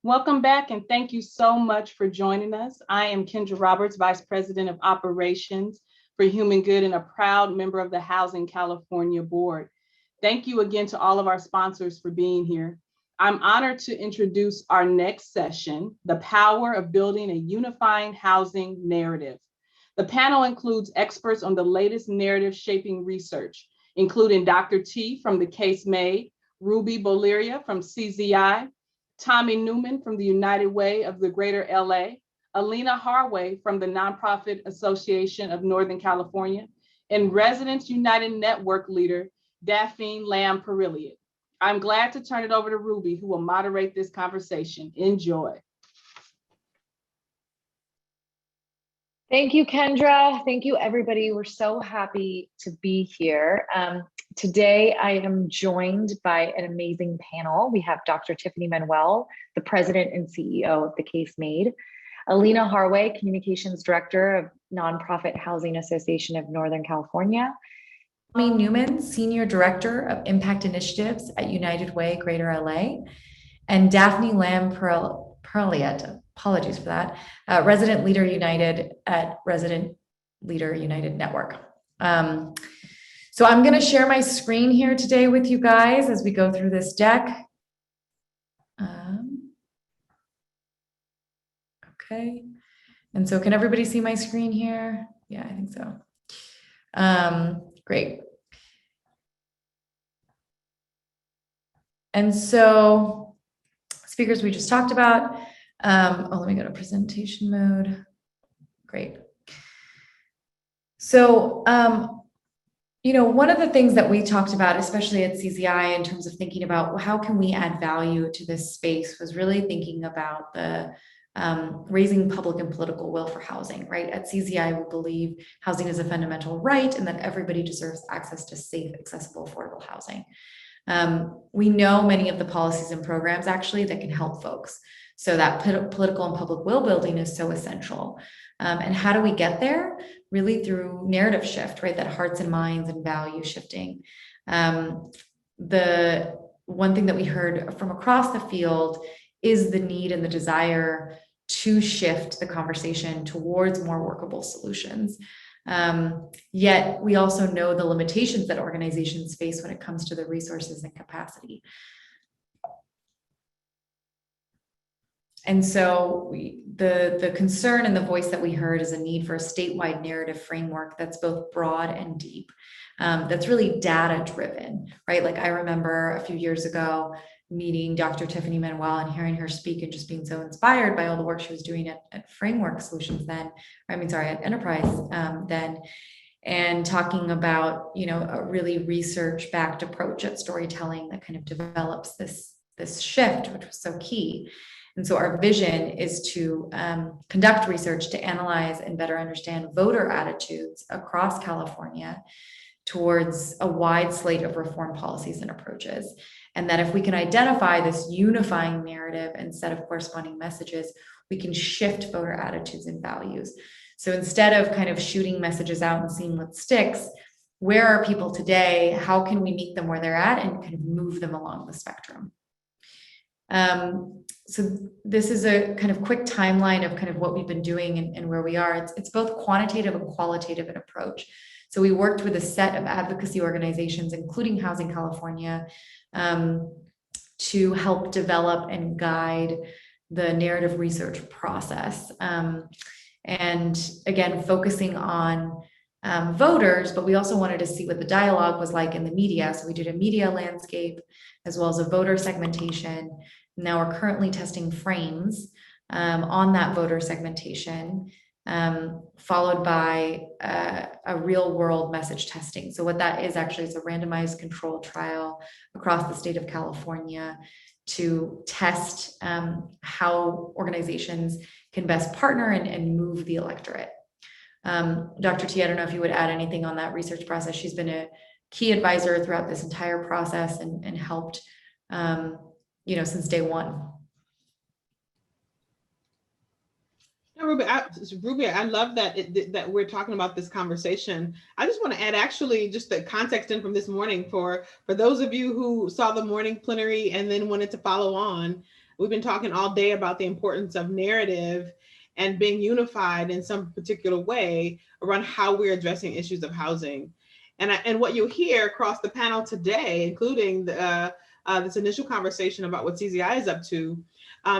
Welcome back, and thank you so much for joining us. I am Kendra Roberts, Vice President of Operations for Human Good and a proud member of the Housing California Board. Thank you again to all of our sponsors for being here. I'm honored to introduce our next session, The Power of Building a Unifying Housing Narrative. The panel includes experts on the latest narrative shaping research, including Dr. T from The Case Made, Ruby Boleria from CZI, Tommy Newman from the United Way of the Greater LA, Alina Harway from the Nonprofit Association of Northern California, and Residents United Network leader, Daphne Lamb-Perilliot. I'm glad to turn it over to Ruby, who will moderate this conversation. Enjoy. Thank you, Kendra. Thank you, everybody. We're so happy to be here. Today, I am joined by an amazing panel. We have Dr. Tiffany Manuel, the President and CEO of The Case Made, Alina Harway, Communications Director of Nonprofit Housing Association of Northern California, Tommy Newman, Senior Director of Impact Initiatives at United Way, Greater LA, and Daphne Lamb-Perilliot, apologies for that, Resident Leader United at Resident Leader United Network. So I'm going to share my screen here today with you guys as we go through this deck. Okay. And so can everybody see my screen here? Yeah, I think so. Great. And so speakers we just talked about. Let me go to presentation mode. Great. So, one of the things that we talked about, especially at CZI, in terms of thinking about how can we add value to this space, was really thinking about the raising public and political will for housing, right? At CZI, we believe housing is a fundamental right and that everybody deserves access to safe, accessible, affordable housing. We know many of the policies and programs actually that can help folks. So that political and public will building is so essential. And how do we get there? Really through narrative shift, right? That hearts and minds and value shifting. The one thing that we heard from across the field is the need and the desire to shift the conversation towards more workable solutions. Yet we also know the limitations that organizations face when it comes to the resources and capacity. And so the concern and the voice that we heard is a need for a statewide narrative framework that's both broad and deep, that's really data driven, right? Like I remember a few years ago meeting Dr. Tiffany Manuel and hearing her speak and just being so inspired by all the work she was doing at Framework Solutions then, at Enterprise then, and talking about, a really research-backed approach at storytelling that kind of develops this shift, which was so key. And so our vision is to conduct research to analyze and better understand voter attitudes across California towards a wide slate of reform policies and approaches. And that if we can identify this unifying narrative and set of corresponding messages, we can shift voter attitudes and values. So instead of kind of shooting messages out and seeing what sticks, where are people today? How can we meet them where they're at and kind of move them along the spectrum? So this is a kind of quick timeline of kind of what we've been doing and where we are. It's both quantitative and qualitative in approach. So we worked with a set of advocacy organizations, including Housing California, to help develop and guide the narrative research process. And again, focusing on voters, but we also wanted to see what the dialogue was like in the media. So we did a media landscape as well as a voter segmentation. Now we're currently testing frames on that voter segmentation, followed by a real world message testing. So what that is actually is a randomized controlled trial across the state of California to test how organizations can best partner and move the electorate. Dr. T, I don't know if you would add anything on that research process. She's been a key advisor throughout this entire process and helped since day one. Ruby, I love that we're talking about this conversation. I just want to add actually just the context in from this morning for those of you who saw the morning plenary and then wanted to follow on. We've been talking all day about the importance of narrative and being unified in some particular way around how we're addressing issues of housing. And what you'll hear across the panel today, including this initial conversation about what CZI is up to,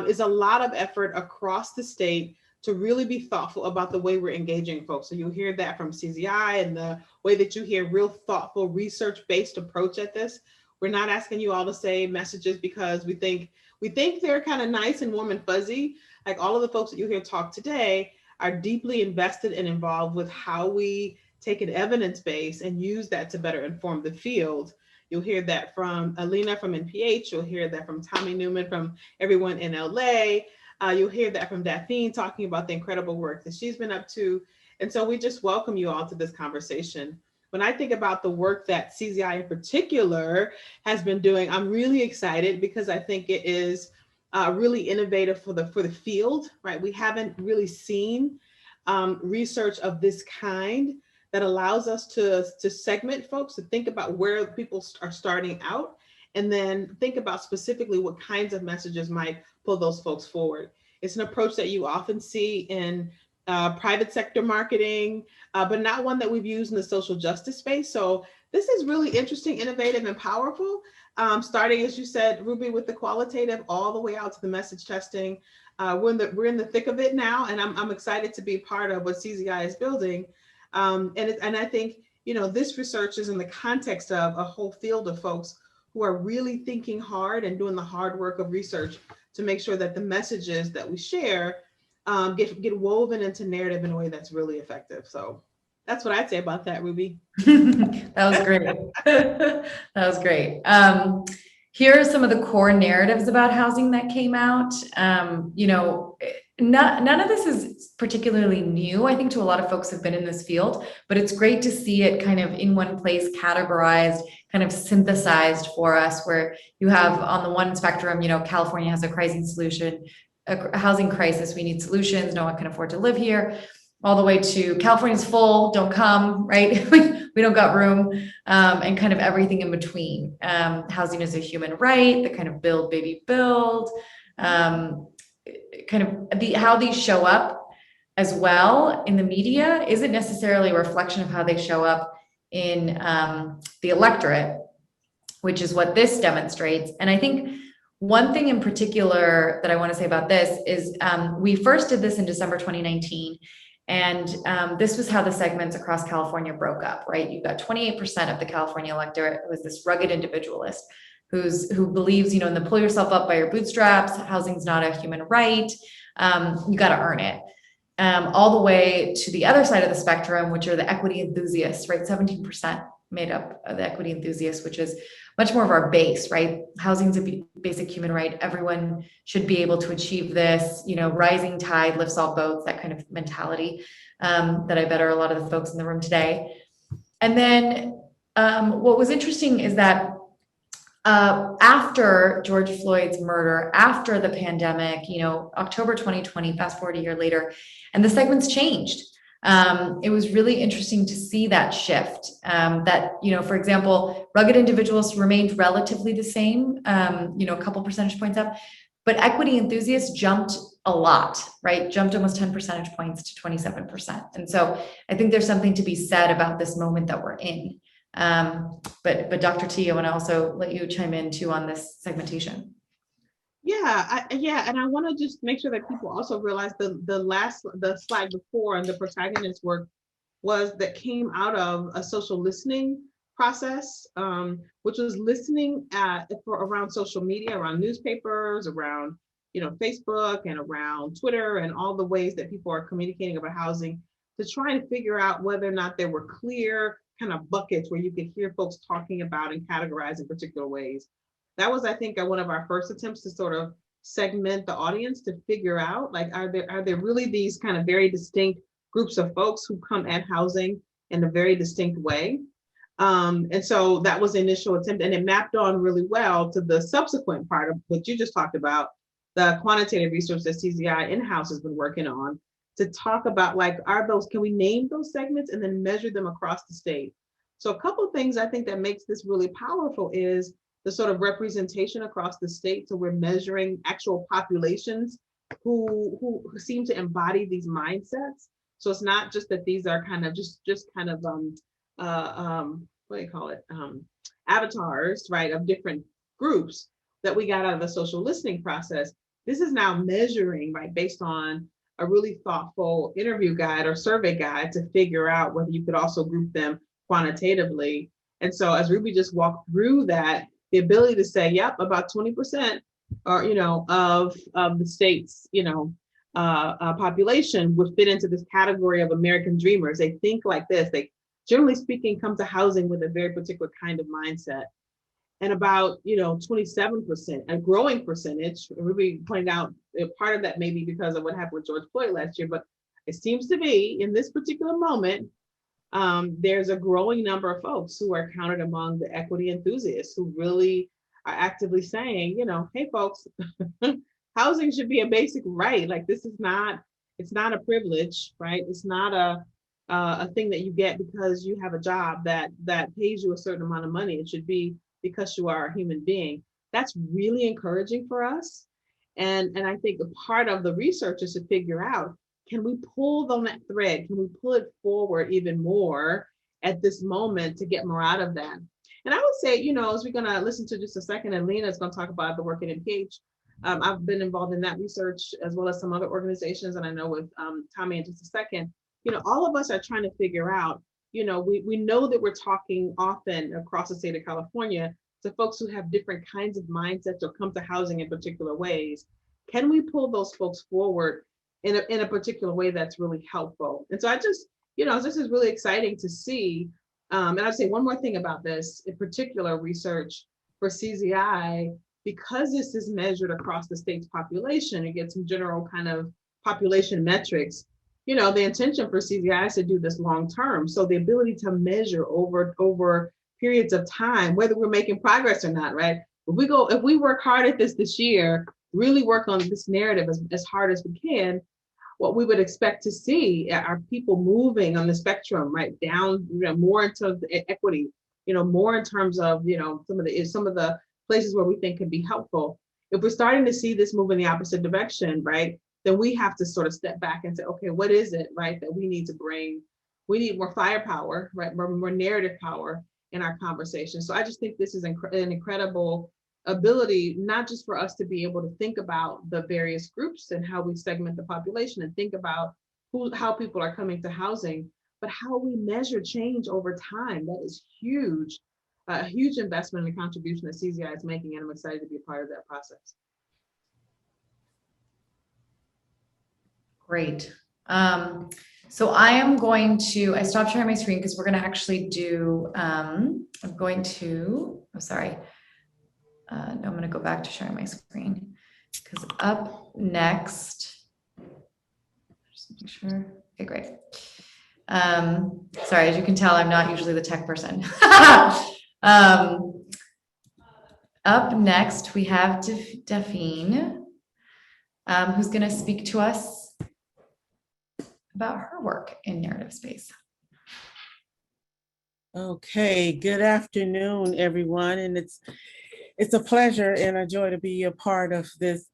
is a lot of effort across the state to really be thoughtful about the way we're engaging folks. So you'll hear that from CZI and the way that you hear real thoughtful research-based approach at this. We're not asking you all to say messages because we think they're kind of nice and warm and fuzzy. Like all of the folks that you hear talk today are deeply invested and involved with how we take an evidence base and use that to better inform the field. You'll hear that from Alina from NPH. You'll hear that from Tommy Newman, from everyone in LA. You'll hear that from Daphne talking about the incredible work that she's been up to. And so we just welcome you all to this conversation. When I think about the work that CZI in particular has been doing, I'm really excited because I think it is really innovative for the field, right? We haven't really seen research of this kind that allows us to segment folks, to think about where people are starting out, and then think about specifically what kinds of messages might pull those folks forward. It's an approach that you often see in private sector marketing, but not one that we've used in the social justice space. So this is really interesting, innovative, and powerful. Starting, as you said, Ruby, with the qualitative all the way out to the message testing. We're in the thick of it now, and I'm excited to be part of what CZI is building. And I think, this research is in the context of a whole field of folks who are really thinking hard and doing the hard work of research to make sure that the messages that we share get woven into narrative in a way that's really effective. So that's what I'd say about that, Ruby. That was great. That was great. Here are some of the core narratives about housing that came out. None of this is particularly new, I think, to a lot of folks who've been in this field, but it's great to see it kind of in one place, categorized, kind of synthesized for us, where you have on the one spectrum, California has a housing crisis, we need solutions, no one can afford to live here, all the way to California's full, don't come, right? We don't got room, and kind of everything in between. Housing is a human right, the kind of build, baby, build, kind of how these show up as well in the media isn't necessarily a reflection of how they show up in the electorate, which is what this demonstrates. And I think one thing in particular that I want to say about this is we first did this in December 2019. And this was how the segments across California broke up, right? You've got 28% of the California electorate who is this rugged individualist who believes, in the pull yourself up by your bootstraps, housing's not a human right, you got to earn it. All the way to the other side of the spectrum, which are the equity enthusiasts, right? 17% made up of the equity enthusiasts, which is much more of our base, right? Housing's a basic human right. Everyone should be able to achieve this, rising tide lifts all boats, that kind of mentality that I bet are a lot of the folks in the room today. And then what was interesting is that after George Floyd's murder, after the pandemic, October 2020, fast forward a year later, and the segments changed. It was really interesting to see that shift, that, for example, rugged individuals remained relatively the same, a couple percentage points up, but equity enthusiasts jumped a lot, right? Jumped almost 10 percentage points to 27%. And so I think there's something to be said about this moment that we're in. But Dr. T, I want to also let you chime in too on this segmentation. Yeah, and I want to just make sure that people also realize the slide before and the protagonist work that came out of a social listening process, which was listening around social media, around newspapers, around Facebook and around Twitter and all the ways that people are communicating about housing, to try and figure out whether or not there were clear kind of buckets where you could hear folks talking about and categorize in particular ways. That was, I think, one of our first attempts to sort of segment the audience, to figure out, like, are there really these kind of very distinct groups of folks who come at housing in a very distinct way? And so that was the initial attempt, and it mapped on really well to the subsequent part of what you just talked about, the quantitative research that CZI in-house has been working on, to talk about, like, can we name those segments and then measure them across the state? So a couple of things I think that makes this really powerful is the sort of representation across the state. So we're measuring actual populations who seem to embody these mindsets. So it's not just that these are kind of just kind of what do you call it, avatars, right, of different groups that we got out of the social listening process. This is now measuring, right, based on a really thoughtful interview guide or survey guide to figure out whether you could also group them quantitatively. And so as Ruby just walked through that, the ability to say, yep, about 20% or, of the state's, population would fit into this category of American dreamers. They think like this. They, generally speaking, come to housing with a very particular kind of mindset. And about 27%, a growing percentage. Ruby pointed out part of that may be because of what happened with George Floyd last year, but it seems to be in this particular moment, there's a growing number of folks who are counted among the equity enthusiasts who really are actively saying, hey folks, housing should be a basic right. Like this is not, it's not a privilege, right? It's not a thing that you get because you have a job that pays you a certain amount of money. It should be because you are a human being. That's really encouraging for us. And I think a part of the research is to figure out, can we pull on that thread? Can we pull it forward even more at this moment to get more out of that? And I would say, as we're gonna listen to just a second, and Lena's gonna talk about the work at MPH. I've been involved in that research as well as some other organizations. And I know with Tommy in just a second, all of us are trying to figure out, we know that we're talking often across the state of California to folks who have different kinds of mindsets or come to housing in particular ways. Can we pull those folks forward in a particular way that's really helpful? And so I just, this is really exciting to see. And I'd say one more thing about this, in particular research for CZI, because this is measured across the state's population and get some general kind of population metrics. The intention for CZI is to do this long term. So the ability to measure over periods of time, whether we're making progress or not, right? If we work hard at this year, really work on this narrative as hard as we can, what we would expect to see are people moving on the spectrum, right, down, more in terms of equity, more in terms of, some of the places where we think can be helpful. If we're starting to see this move in the opposite direction, right, then we have to sort of step back and say, okay, what is it, right, that we need to bring? We need more firepower, right, more narrative power in our conversation. So I just think this is an incredible ability, not just for us to be able to think about the various groups and how we segment the population and think about how people are coming to housing, but how we measure change over time. That is huge, a huge investment and contribution that CZI is making, and I'm excited to be a part of that process. Great. So I stopped sharing my screen because we're going to actually do, I'm going to go back to sharing my screen because up next, just make sure. Okay, great. Sorry, as you can tell, I'm not usually the tech person. Up next, we have Daphine, who's going to speak to us about her work in narrative space. Okay, good afternoon, everyone. And it's a pleasure and a joy to be a part of this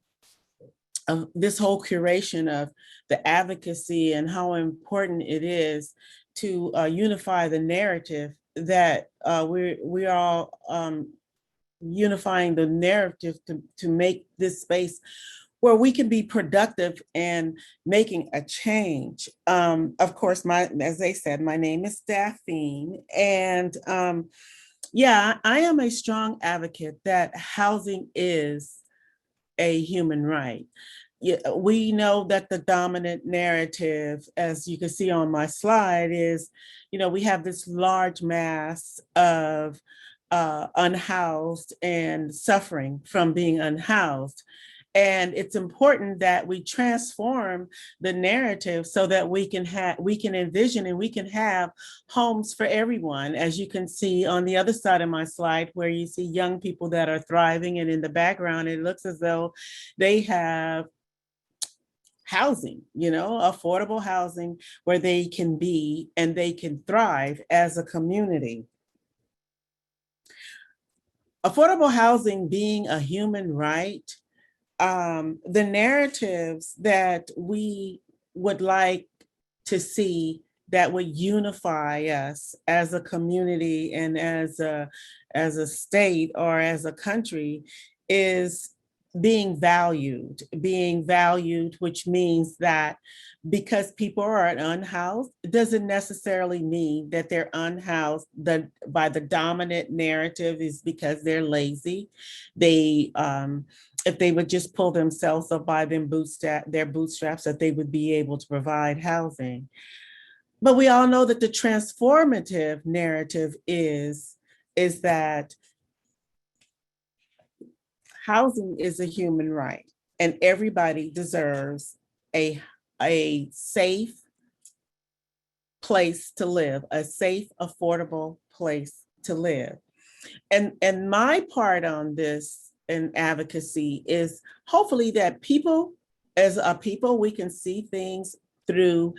whole curation of the advocacy and how important it is to unify the narrative, that we are all unifying the narrative to make this space where we can be productive and making a change. Of course, as they said, my name is Daphine, and I am a strong advocate that housing is a human right. We know that the dominant narrative, as you can see on my slide, is, we have this large mass of unhoused and suffering from being unhoused. And it's important that we transform the narrative so that we can envision and we can have homes for everyone. As you can see on the other side of my slide, where you see young people that are thriving, and in the background, it looks as though they have housing, affordable housing where they can be and they can thrive as a community. affordable housing being a human right, the narratives that we would like to see that would unify us as a community and as a state or as a country is being valued, which means that because people are unhoused, it doesn't necessarily mean that they're unhoused by the dominant narrative is because they're lazy. They if they would just pull themselves up by their bootstraps, that they would be able to provide housing. But we all know that the transformative narrative is that housing is a human right, and everybody deserves a safe place to live, a safe, affordable place to live. And my part on this in advocacy is hopefully that people, as a people, we can see things through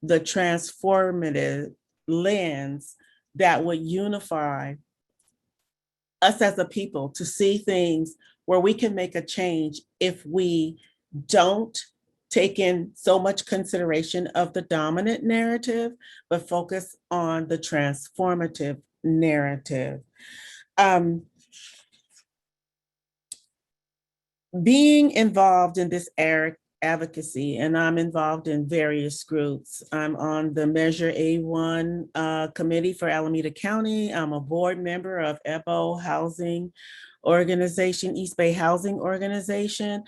the transformative lens that would unify us as a people to see things where we can make a change if we don't take in so much consideration of the dominant narrative, but focus on the transformative narrative. Being involved in this advocacy, and I'm involved in various groups. I'm on the Measure A1 committee for Alameda County. I'm a board member of EBO Housing Organization, East Bay Housing Organization,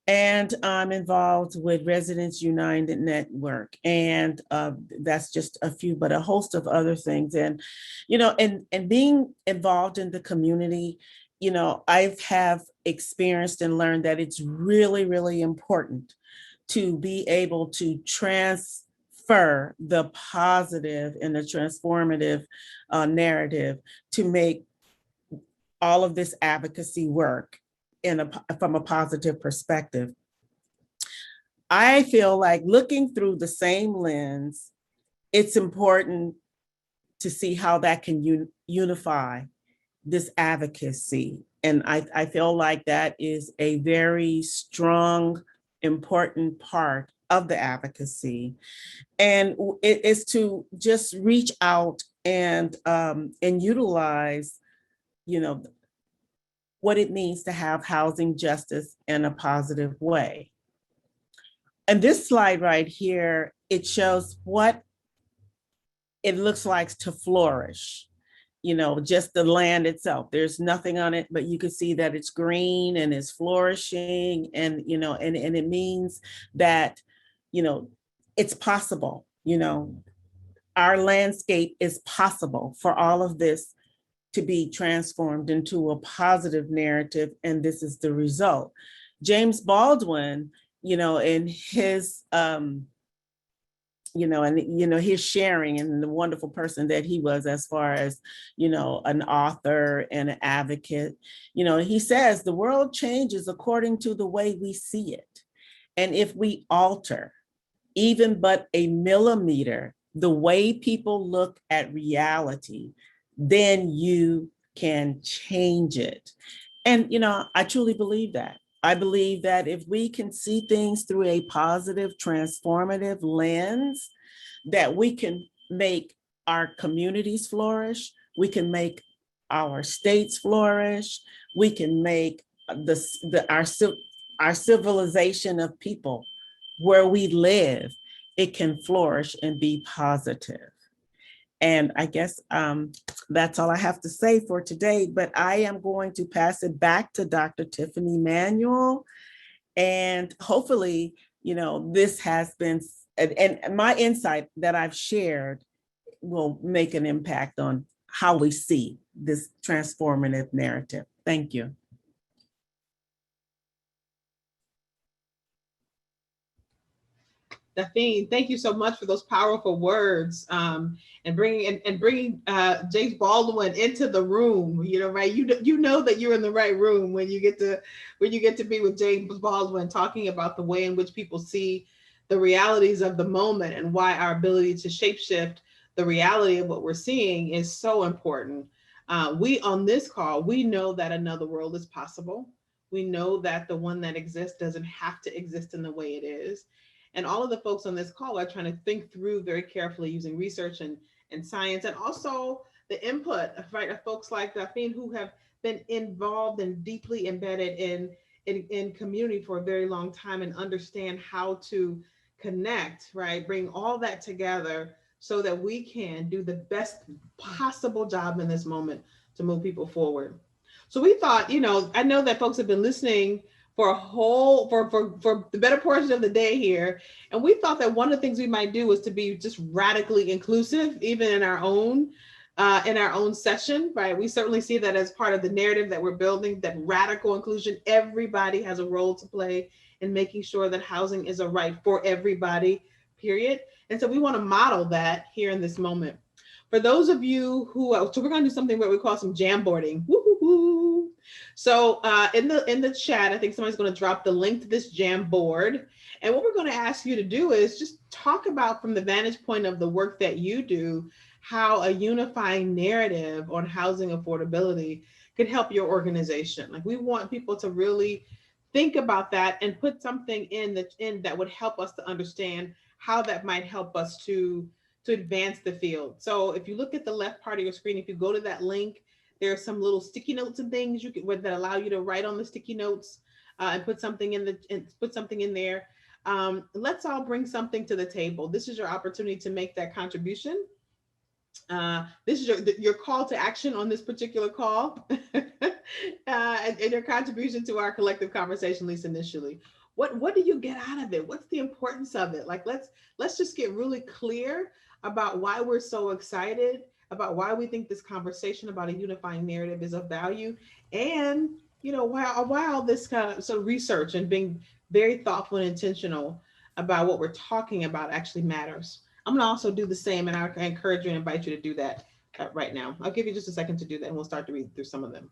and I'm involved with Residents United Network. And that's just a few, but a host of other things. And, and being involved in the community, I have experienced and learned that it's really, really important to be able to transfer the positive and the transformative narrative to make all of this advocacy work from a positive perspective. I feel like looking through the same lens, it's important to see how that can unify this advocacy. And I feel like that is a very strong, important part of the advocacy. And it is to just reach out and utilize, what it means to have housing justice in a positive way. And this slide right here, it shows what it looks like to flourish. Just the land itself. There's nothing on it, but you can see that it's green and it's flourishing, and and it means that it's possible. Our landscape is possible for all of this to be transformed into a positive narrative, and this is the result. James Baldwin, in his his sharing and the wonderful person that he was as far as, an author and an advocate, he says the world changes according to the way we see it. And if we alter even but a millimeter the way people look at reality, then you can change it. And, I truly believe that. I believe that if we can see things through a positive, transformative lens, that we can make our communities flourish, we can make our states flourish, we can make our civilization of people where we live, it can flourish and be positive. And I guess that's all I have to say for today, but I am going to pass it back to Dr. Tiffany Manuel. And hopefully, this has been, and my insight that I've shared will make an impact on how we see this transformative narrative. Thank you. Daphne, thank you so much for those powerful words, and bringing James Baldwin into the room. Right? You know that you're in the right room when you get to be with James Baldwin, talking about the way in which people see the realities of the moment and why our ability to shapeshift the reality of what we're seeing is so important. We on this call, we know that another world is possible. We know that the one that exists doesn't have to exist in the way it is. And all of the folks on this call are trying to think through very carefully using research and science, and also the input, right, of folks like Daphne who have been involved and deeply embedded in community for a very long time and understand how to connect, right, bring all that together so that we can do the best possible job in this moment to move people forward. So we thought, I know that folks have been listening for for the better portion of the day here. And we thought that one of the things we might do was to be just radically inclusive, even in our own session, right? We certainly see that as part of the narrative that we're building, that radical inclusion. Everybody has a role to play in making sure that housing is a right for everybody, period. And so we want to model that here in this moment. For those of you who, so we're going to do something what we call some Jamboarding. Woo-hoo-hoo. So in the chat, I think somebody's going to drop the link to this Jamboard. And what we're going to ask you to do is just talk about, from the vantage point of the work that you do, how a unifying narrative on housing affordability could help your organization. Like, we want people to really think about that and put something in that would help us to understand how that might help us to advance the field. So if you look at the left part of your screen, if you go to that link, there are some little sticky notes and things that allow you to write on the sticky notes and put something in there. Let's all bring something to the table. This is your opportunity to make that contribution. This is your call to action on this particular call, and your contribution to our collective conversation, at least initially. What do you get out of it? What's the importance of it? Like, let's just get really clear about why we're so excited, about why we think this conversation about a unifying narrative is of value, and why all this kind of sort of research and being very thoughtful and intentional about what we're talking about actually matters. I'm gonna also do the same, and I encourage you and invite you to do that right now. I'll give you just a second to do that, and we'll start to read through some of them.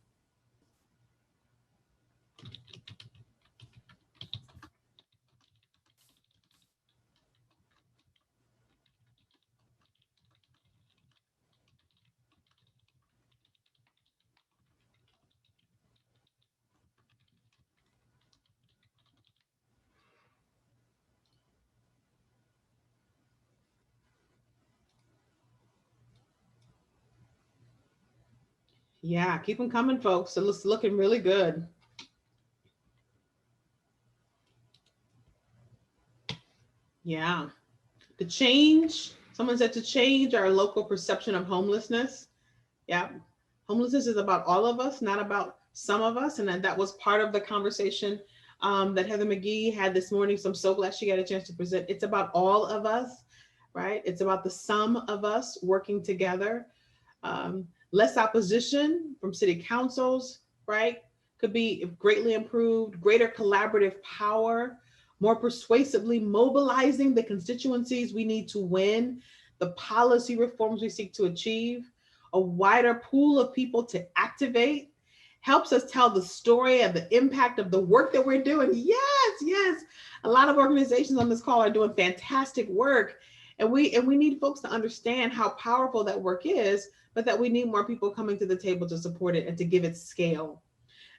Yeah, keep them coming, folks. So it's looking really good. Yeah. Someone said, to change our local perception of homelessness. Yeah. Homelessness is about all of us, not about some of us. And that was part of the conversation that Heather McGee had this morning. So I'm so glad she got a chance to present. It's about all of us, right? It's about the sum of us working together. Less opposition from city councils, right? Could be greatly improved, greater collaborative power, more persuasively mobilizing the constituencies we need to win, the policy reforms we seek to achieve, a wider pool of people to activate, helps us tell the story of the impact of the work that we're doing. Yes. A lot of organizations on this call are doing fantastic work. And we need folks to understand how powerful that work is, but that we need more people coming to the table to support it and to give it scale.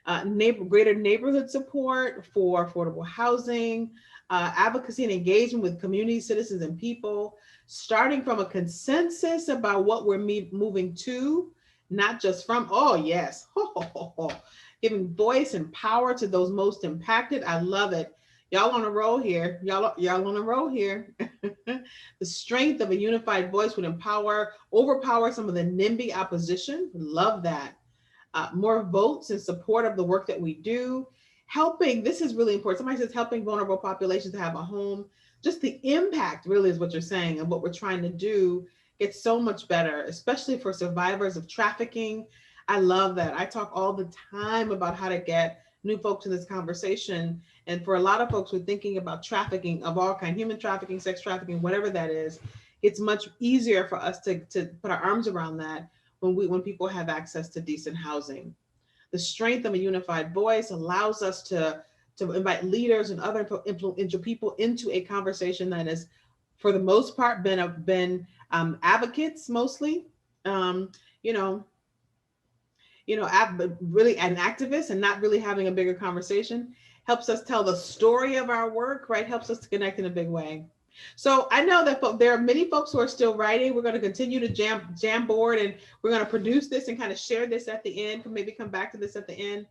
Greater neighborhood support for affordable housing, advocacy and engagement with community, citizens, and people, starting from a consensus about what we're moving to, not just from, oh yes, giving voice and power to those most impacted. I love it. Y'all on a roll here. Y'all on a roll here. The strength of a unified voice would overpower some of the NIMBY opposition. Love that. More votes in support of the work that we do. Helping, this is really important. Somebody says helping vulnerable populations to have a home. Just the impact really is what you're saying, and what we're trying to do gets so much better, especially for survivors of trafficking. I love that. I talk all the time about how to get new folks in this conversation. And for a lot of folks who are thinking about trafficking of all kinds, human trafficking, sex trafficking, whatever that is, it's much easier for us to put our arms around that when people have access to decent housing. The strength of a unified voice allows us to invite leaders and other influential people into a conversation that is, for the most part, been advocates mostly. really an activist and not really having a bigger conversation, helps us tell the story of our work, right? Helps us to connect in a big way. So I know that there are many folks who are still writing. We're going to continue to jam board, and we're going to produce this and kind of share this at the end, maybe come back to this at the end.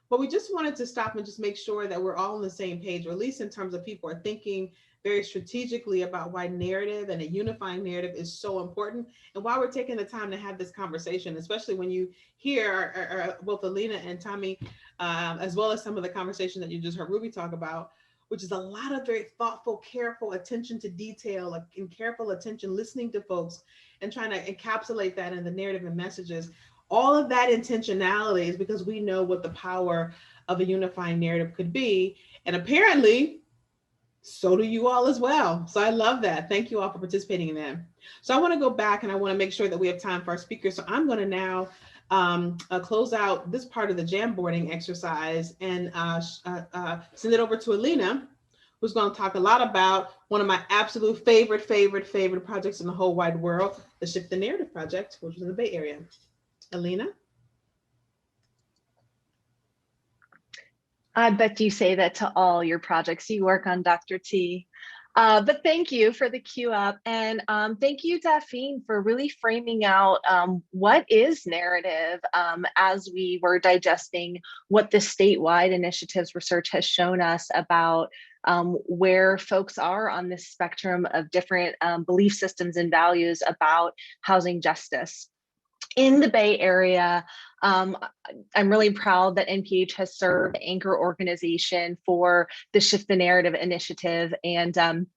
But we just wanted to stop and just make sure that we're all on the same page, or at least in terms of people are thinking very strategically about why narrative and a unifying narrative is so important, and why we're taking the time to have this conversation, especially when you hear both Alina and Tommy, as well as some of the conversation that you just heard Ruby talk about, which is a lot of very thoughtful, careful attention to detail and careful attention, listening to folks and trying to encapsulate that in the narrative and messages. All of that intentionality is because we know what the power of a unifying narrative could be. And apparently, so do you all as well. So I love that. Thank you all for participating in that. So I want to go back and I want to make sure that we have time for our speakers. So I'm going to now close out this part of the Jamboarding exercise and send it over to Alina, who's going to talk a lot about one of my absolute favorite projects in the whole wide world, the Shift the Narrative Project, which is in the Bay Area. Alina? I bet you say that to all your projects you work on, Dr. T. But thank you for the cue up, and thank you, Daphne, for really framing out what is narrative as we were digesting what the statewide initiatives research has shown us about where folks are on this spectrum of different belief systems and values about housing justice. In the Bay Area, I'm really proud that NPH has served anchor organization for the Shift the Narrative initiative. And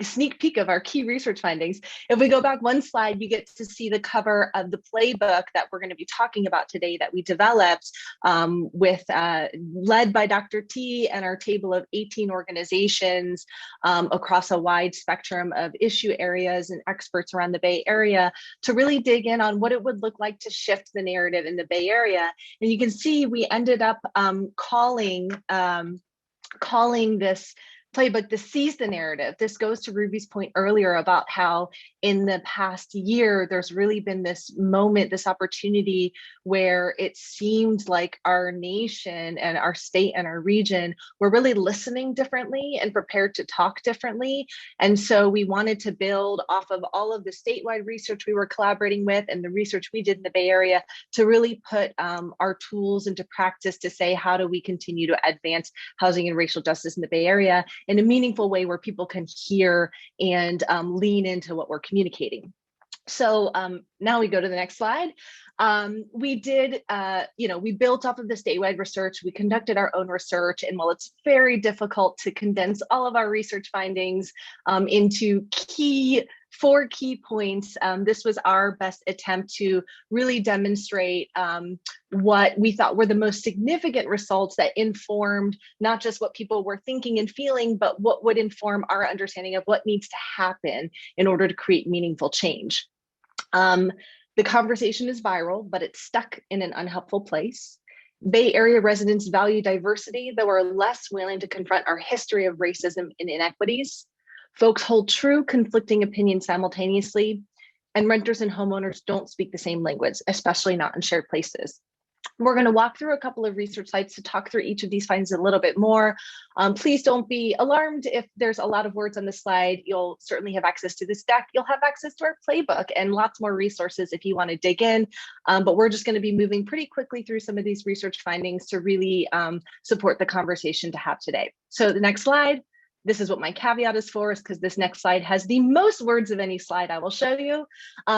sneak peek of our key research findings. If we go back one slide, you get to see the cover of the playbook that we're going to be talking about today that we developed led by Dr. T and our table of 18 organizations across a wide spectrum of issue areas and experts around the Bay Area to really dig in on what it would look like to shift the narrative in the Bay Area. And you can see we ended up calling this playbook, the seize the narrative. This goes to Ruby's point earlier about how in the past year, there's really been this moment, this opportunity where it seemed like our nation and our state and our region were really listening differently and prepared to talk differently. And so we wanted to build off of all of the statewide research we were collaborating with and the research we did in the Bay Area to really put our tools into practice to say, how do we continue to advance housing and racial justice in the Bay Area in a meaningful way where people can hear and lean into what we're communicating. So now we go to the next slide. We did, we built off of the statewide research, we conducted our own research, and while it's very difficult to condense all of our research findings into four key points, this was our best attempt to really demonstrate what we thought were the most significant results that informed not just what people were thinking and feeling, but what would inform our understanding of what needs to happen in order to create meaningful change. The conversation is viral, but it's stuck in an unhelpful place. Bay Area residents value diversity, though are less willing to confront our history of racism and inequities. Folks hold true conflicting opinions simultaneously, and renters and homeowners don't speak the same language, especially not in shared places. We're going to walk through a couple of research sites to talk through each of these findings a little bit more. Please don't be alarmed if there's a lot of words on the slide. You'll certainly have access to this deck. You'll have access to our playbook and lots more resources if you want to dig in. But we're just going to be moving pretty quickly through some of these research findings to really support the conversation to have today. So the next slide. This is what my caveat is for, is because this next slide has the most words of any slide I will show you.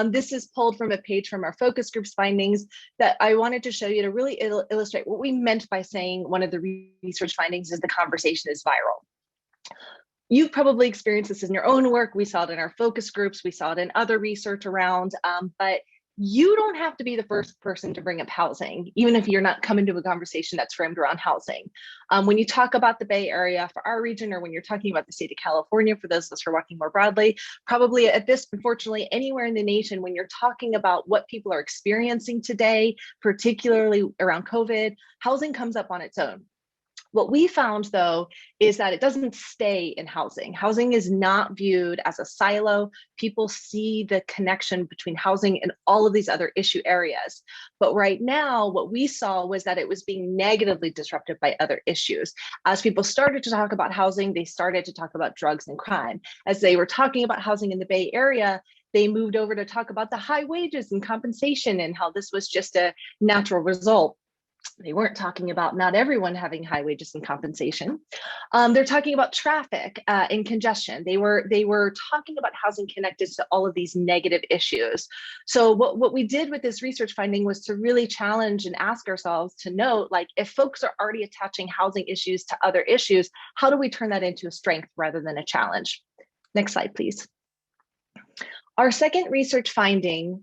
This is pulled from a page from our focus groups findings that I wanted to show you to really illustrate what we meant by saying one of the research findings is the conversation is viral. You've probably experienced this in your own work. We saw it in our focus groups. We saw it in other research around, but you don't have to be the first person to bring up housing, even if you're not coming to a conversation that's framed around housing. When you talk about the Bay Area for our region, or when you're talking about the state of California, for those of us who are walking more broadly, probably at this, unfortunately, anywhere in the nation, when you're talking about what people are experiencing today, particularly around COVID, housing comes up on its own. What we found, though, is that it doesn't stay in housing. Housing is not viewed as a silo. People see the connection between housing and all of these other issue areas. But right now, what we saw was that it was being negatively disrupted by other issues. As people started to talk about housing, they started to talk about drugs and crime. As they were talking about housing in the Bay Area, they moved over to talk about the high wages and compensation and how this was just a natural result. They weren't talking about not everyone having high wages and compensation. They're talking about traffic and congestion. They were talking about housing connected to all of these negative issues. So what we did with this research finding was to really challenge and ask ourselves to note, like, if folks are already attaching housing issues to other issues, how do we turn that into a strength rather than a challenge? Next slide, please. Our second research finding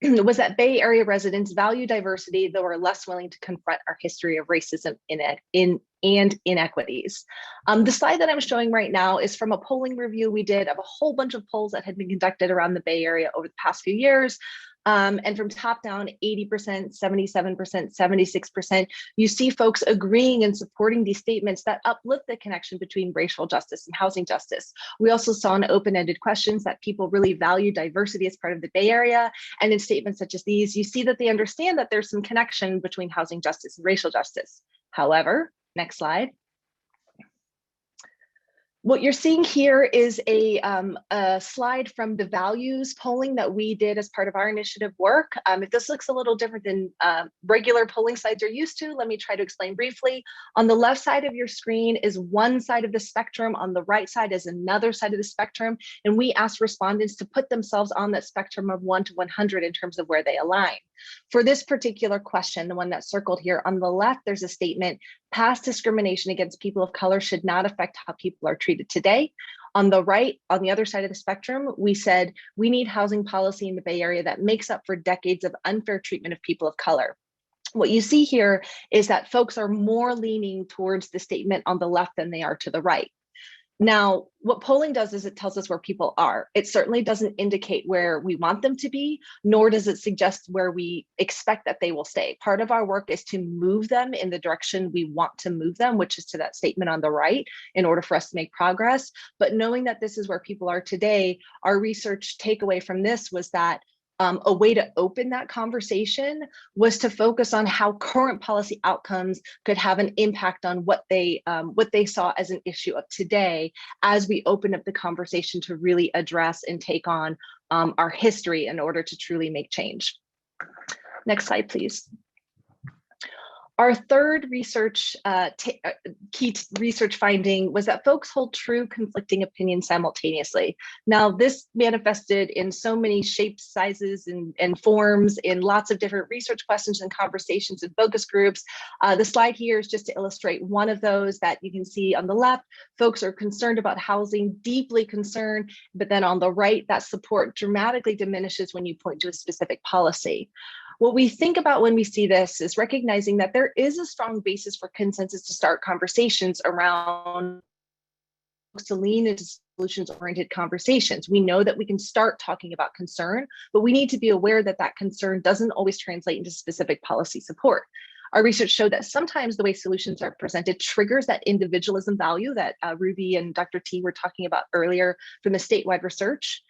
was that Bay Area residents value diversity, though are less willing to confront our history of racism and inequities. The slide that I'm showing right now is from a polling review we did of a whole bunch of polls that had been conducted around the Bay Area over the past few years. And from top down, 80%, 77%, 76%, you see folks agreeing and supporting these statements that uplift the connection between racial justice and housing justice. We also saw in open-ended questions that people really value diversity as part of the Bay Area. And in statements such as these, you see that they understand that there's some connection between housing justice and racial justice. However, next slide. What you're seeing here is a slide from the values polling that we did as part of our initiative work. If this looks a little different than regular polling slides you're used to, let me try to explain briefly. On the left side of your screen is one side of the spectrum. On the right side is another side of the spectrum. And we asked respondents to put themselves on that spectrum of 1 to 100 in terms of where they align. For this particular question, the one that's circled here, on the left, there's a statement: past discrimination against people of color should not affect how people are treated today. On the right, on the other side of the spectrum, we said we need housing policy in the Bay Area that makes up for decades of unfair treatment of people of color. What you see here is that folks are more leaning towards the statement on the left than they are to the right. Now, what polling does is it tells us where people are. It certainly doesn't indicate where we want them to be, nor does it suggest where we expect that they will stay. Part of our work is to move them in the direction we want to move them, which is to that statement on the right, in order for us to make progress. But knowing that this is where people are today, our research takeaway from this was that a way to open that conversation was to focus on how current policy outcomes could have an impact on what they saw as an issue of today, as we open up the conversation to really address and take on our history in order to truly make change. Next slide, please. Our third key research finding was that folks hold true conflicting opinions simultaneously. Now, this manifested in so many shapes, sizes, and forms in lots of different research questions and conversations and focus groups. The slide here is just to illustrate one of those that you can see on the left. Folks are concerned about housing, deeply concerned, but then on the right, that support dramatically diminishes when you point to a specific policy. What we think about when we see this is recognizing that there is a strong basis for consensus to start conversations around, to lean into solutions-oriented conversations. We know that we can start talking about concern, but we need to be aware that that concern doesn't always translate into specific policy support. Our research showed that sometimes the way solutions are presented triggers that individualism value that Ruby and Dr. T were talking about earlier from the statewide research.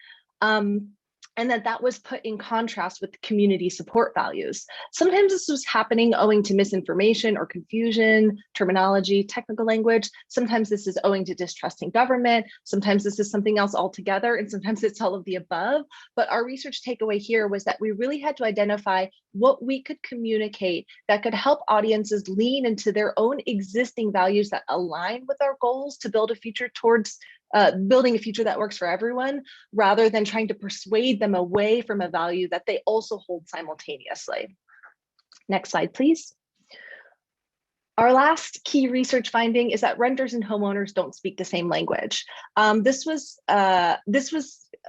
And that was put in contrast with the community support values. Sometimes this was happening owing to misinformation or confusion, terminology, technical language. Sometimes this is owing to distrusting government. Sometimes this is something else altogether, and sometimes it's all of the above. But our research takeaway here was that we really had to identify what we could communicate that could help audiences lean into their own existing values that align with our goals to build a future towards building a future that works for everyone, rather than trying to persuade them away from a value that they also hold simultaneously. Next slide, please. Our last key research finding is that renters and homeowners don't speak the same language.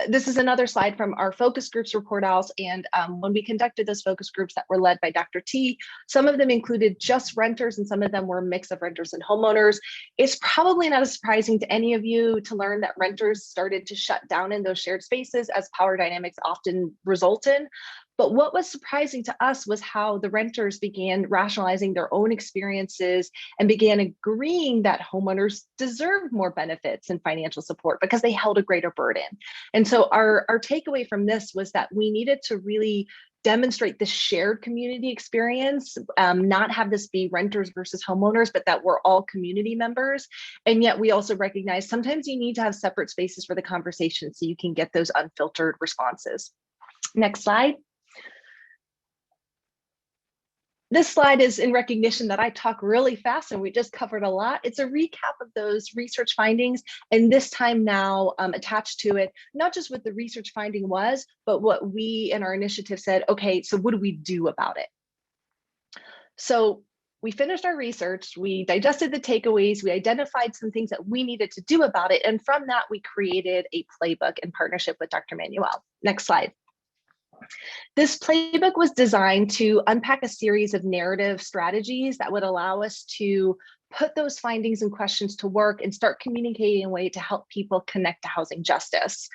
This is another slide from our focus groups report outs. And when we conducted those focus groups that were led by Dr. T, some of them included just renters and some of them were a mix of renters and homeowners. It's probably not as surprising to any of you to learn that renters started to shut down in those shared spaces, as power dynamics often result in. But what was surprising to us was how the renters began rationalizing their own experiences and began agreeing that homeowners deserved more benefits and financial support because they held a greater burden. And so our takeaway from this was that we needed to really demonstrate the shared community experience, not have this be renters versus homeowners, but that we're all community members. And yet we also recognize sometimes you need to have separate spaces for the conversation so you can get those unfiltered responses. Next slide. This slide is in recognition that I talk really fast and we just covered a lot. It's a recap of those research findings, and this time now attached to it, not just what the research finding was, but what we in our initiative said, okay, so what do we do about it? So we finished our research, we digested the takeaways, we identified some things that we needed to do about it, and from that we created a playbook in partnership with Dr. Manuel. Next slide. This playbook was designed to unpack a series of narrative strategies that would allow us to put those findings and questions to work and start communicating in a way to help people connect to housing justice.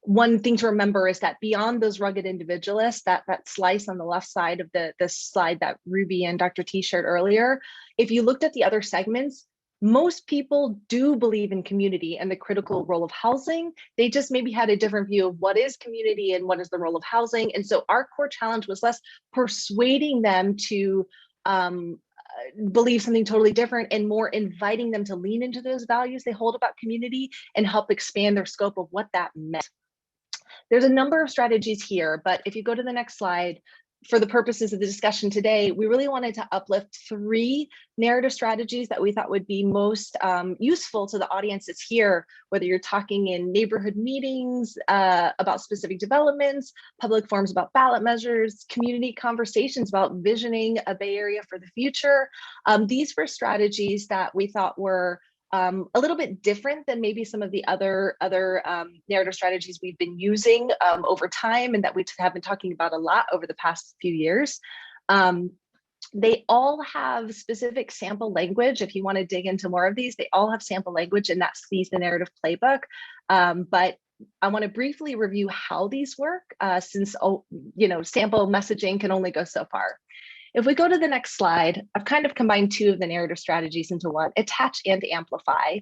One thing to remember is that beyond those rugged individualists, that slice on the left side of the slide that Ruby and Dr. T shared earlier, if you looked at the other segments, most people do believe in community and the critical role of housing. They just maybe had a different view of what is community and what is the role of housing. And so our core challenge was less persuading them to believe something totally different and more inviting them to lean into those values they hold about community and help expand their scope of what that meant. There's a number of strategies here, but if you go to the next slide, for the purposes of the discussion today, we really wanted to uplift 3 narrative strategies that we thought would be most useful to the audiences here, whether you're talking in neighborhood meetings about specific developments, public forums about ballot measures, community conversations about visioning a Bay Area for the future. These were strategies that we thought were a little bit different than maybe some of the other narrative strategies we've been using over time and that we have been talking about a lot over the past few years. They all have specific sample language. If you want to dig into more of these, they all have sample language, and that sees the narrative playbook. But I want to briefly review how these work, since sample messaging can only go so far. If we go to the next slide, I've kind of combined 2 of the narrative strategies into one, attach and amplify.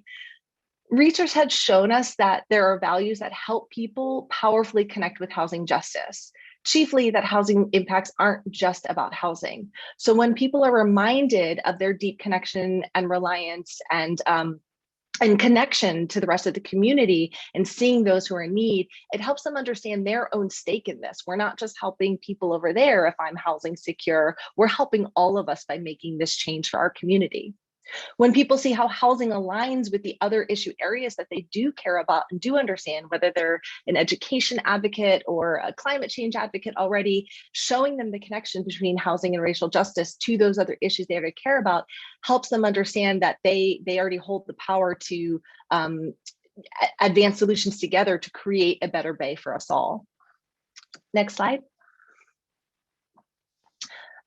Research has shown us that there are values that help people powerfully connect with housing justice, chiefly that housing impacts aren't just about housing. So when people are reminded of their deep connection and reliance and connection to the rest of the community and seeing those who are in need, it helps them understand their own stake in this. We're not just helping people over there if I'm housing secure, we're helping all of us by making this change for our community. When people see how housing aligns with the other issue areas that they do care about and do understand, whether they're an education advocate or a climate change advocate already, showing them the connection between housing and racial justice to those other issues they already care about helps them understand that they already hold the power to advance solutions together to create a better Bay for us all. Next slide.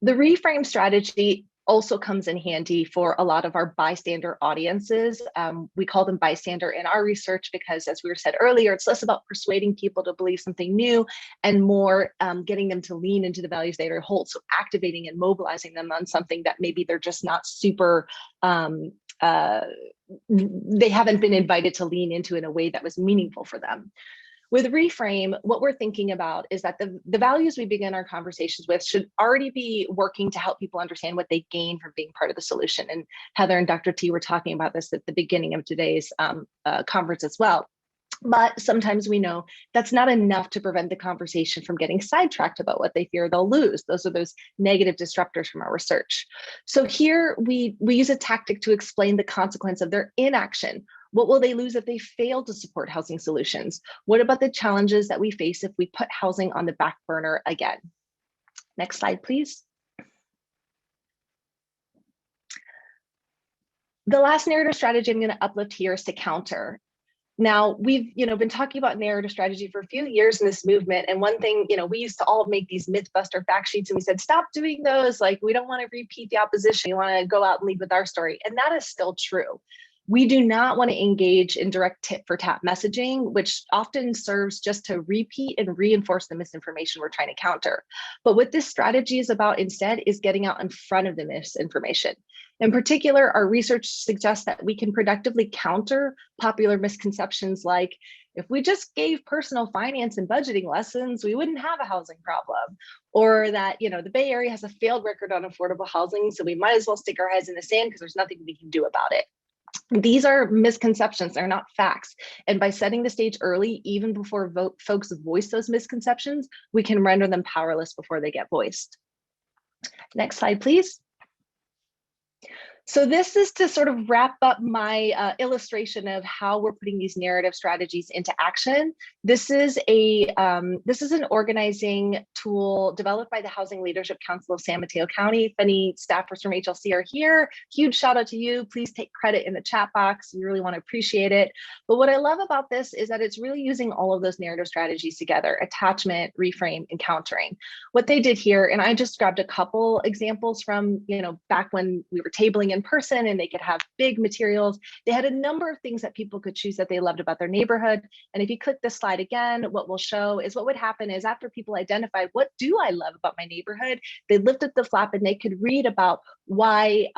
The reframe strategy also comes in handy for a lot of our bystander audiences. We call them bystander in our research because, as we were said earlier, it's less about persuading people to believe something new and more getting them to lean into the values they already hold. So activating and mobilizing them on something that maybe they're just not super, they haven't been invited to lean into in a way that was meaningful for them. With Reframe, what we're thinking about is that the values we begin our conversations with should already be working to help people understand what they gain from being part of the solution. And Heather and Dr. T were talking about this at the beginning of today's conference as well. But sometimes we know that's not enough to prevent the conversation from getting sidetracked about what they fear they'll lose. Those are those negative disruptors from our research. So here we use a tactic to explain the consequence of their inaction. What will they lose if they fail to support housing solutions? What about the challenges that we face if we put housing on the back burner again? Next slide, please. The last narrative strategy I'm going to uplift here is to counter. Now, we've been talking about narrative strategy for a few years in this movement. And one thing, we used to all make these Mythbuster fact sheets and we said, stop doing those. Like, we don't want to repeat the opposition. We want to go out and lead with our story. And that is still true. We do not want to engage in direct tit for tat messaging, which often serves just to repeat and reinforce the misinformation we're trying to counter. But what this strategy is about instead is getting out in front of the misinformation. In particular, our research suggests that we can productively counter popular misconceptions like, if we just gave personal finance and budgeting lessons, we wouldn't have a housing problem. Or that, the Bay Area has a failed record on affordable housing, so we might as well stick our heads in the sand because there's nothing we can do about it. These are misconceptions, they're not facts. And by setting the stage early, even before folks voice those misconceptions, we can render them powerless before they get voiced. Next slide, please. So this is to sort of wrap up my illustration of how we're putting these narrative strategies into action. This is an organizing tool developed by the Housing Leadership Council of San Mateo County. If any staffers from HLC are here, huge shout out to you. Please take credit in the chat box. We really want to appreciate it. But what I love about this is that it's really using all of those narrative strategies together: attachment, reframe, and countering. What they did here, and I just grabbed a couple examples from back when we were tabling in person and they could have big materials. They had a number of things that people could choose that they loved about their neighborhood. And if you click this slide again, what we'll show is what would happen is after people identified, what do I love about my neighborhood? They lifted the flap and they could read about why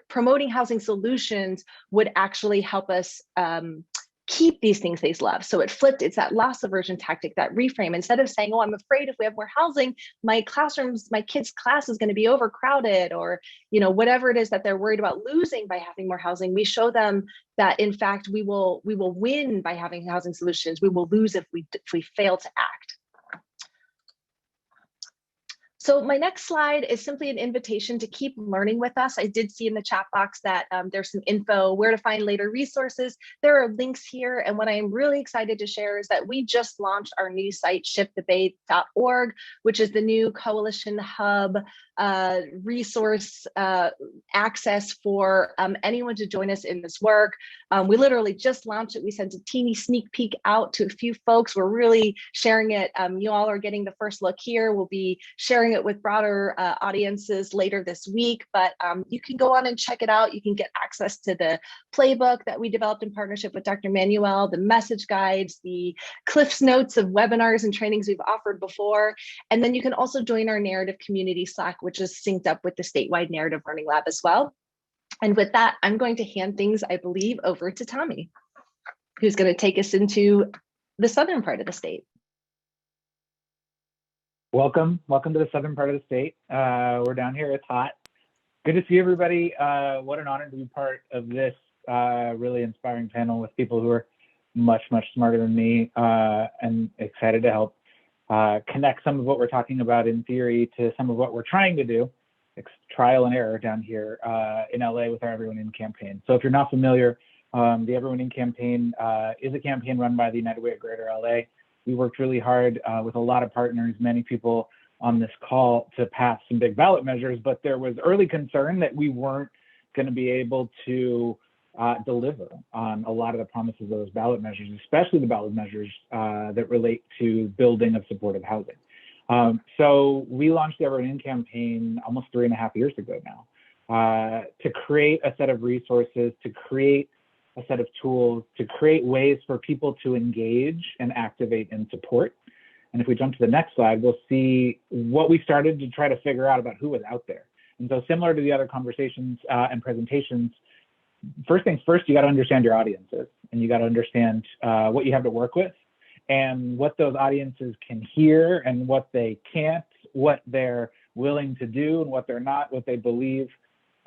promoting housing solutions would actually help us keep these things they love. So it flipped, it's that loss aversion tactic, that reframe. Instead of saying, oh, I'm afraid if we have more housing, my kids' class is going to be overcrowded, or whatever it is that they're worried about losing by having more housing, we show them that in fact we will win by having housing solutions. We will lose if we fail to act. So my next slide is simply an invitation to keep learning with us. I did see in the chat box that there's some info where to find later resources. There are links here. And what I'm really excited to share is that we just launched our new site, shiftthebay.org, which is the new coalition hub resource access for anyone to join us in this work. We literally just launched it. We sent a teeny sneak peek out to a few folks. We're really sharing it. You all are getting the first look here. We'll be sharing it with broader audiences later this week, but you can go on and check it out. You can get access to the playbook that we developed in partnership with Dr. Manuel, the message guides, the Cliff's notes of webinars and trainings we've offered before. And then you can also join our narrative community Slack, which is synced up with the statewide narrative learning lab as well. And with that, I'm going to hand things, I believe, over to Tommy, who's going to take us into the southern part of the state. Welcome to the southern part of the state. We're down here, it's hot. Good to see everybody. What an honor to be part of this really inspiring panel with people who are much smarter than me, and excited to help connect some of what we're talking about in theory to some of what we're trying to do. It's trial and error down here in LA with our Everyone In campaign. So if you're not familiar, the Everyone In campaign is a campaign run by the United Way of Greater LA. We worked really hard with a lot of partners, many people on this call, to pass some big ballot measures, but there was early concern that we weren't going to be able to deliver on a lot of the promises of those ballot measures, especially the ballot measures that relate to building of supportive housing. So we launched the Everyone In campaign almost 3.5 years ago now to create a set of resources, to create a set of tools, to create ways for people to engage and activate and support. And if we jump to the next slide, we'll see what we started to try to figure out about who was out there. And so similar to the other conversations and presentations, first things first, you got to understand your audiences, and you got to understand what you have to work with and what those audiences can hear and what they can't, what they're willing to do and what they're not, what they believe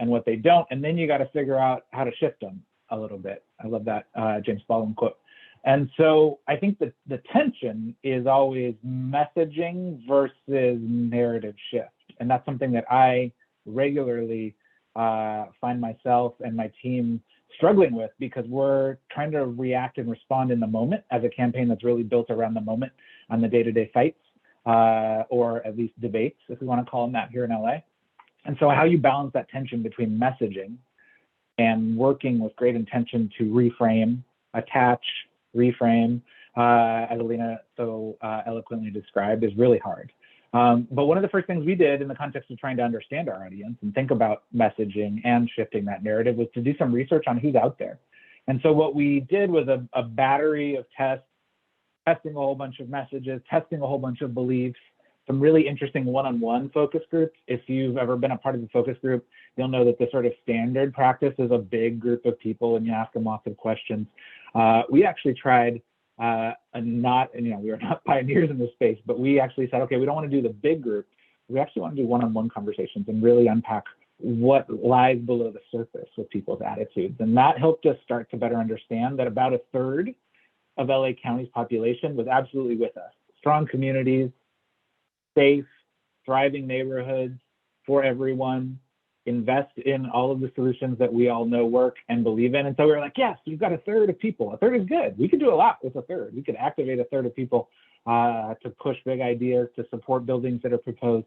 and what they don't. And then you got to figure out how to shift them a little bit. I love that James Baldwin quote. And so I think that the tension is always messaging versus narrative shift. And that's something that I regularly find myself and my team struggling with, because we're trying to react and respond in the moment as a campaign that's really built around the moment on the day-to-day fights, or at least debates, if we want to call them that here in LA. And so how you balance that tension between messaging and working with great intention to reframe, attach, reframe, as Alina so eloquently described, is really hard. But one of the first things we did in the context of trying to understand our audience and think about messaging and shifting that narrative was to do some research on who's out there. And so what we did was a battery of tests, testing a whole bunch of messages, testing a whole bunch of beliefs, some really interesting one-on-one focus groups. If you've ever been a part of the focus group, you'll know that the sort of standard practice is a big group of people and you ask them lots of questions. We actually tried, we were not pioneers in this space, but we actually said, okay, we don't want to do the big group. We actually want to do one-on-one conversations and really unpack what lies below the surface with people's attitudes. And that helped us start to better understand that about a third of LA County's population was absolutely with us. Strong communities, safe, thriving neighborhoods for everyone, invest in all of the solutions that we all know work and believe in. And so we were like, yes, you've got a third of people. A third is good. We could do a lot with a third. We could activate a third of people to push big ideas, to support buildings that are proposed,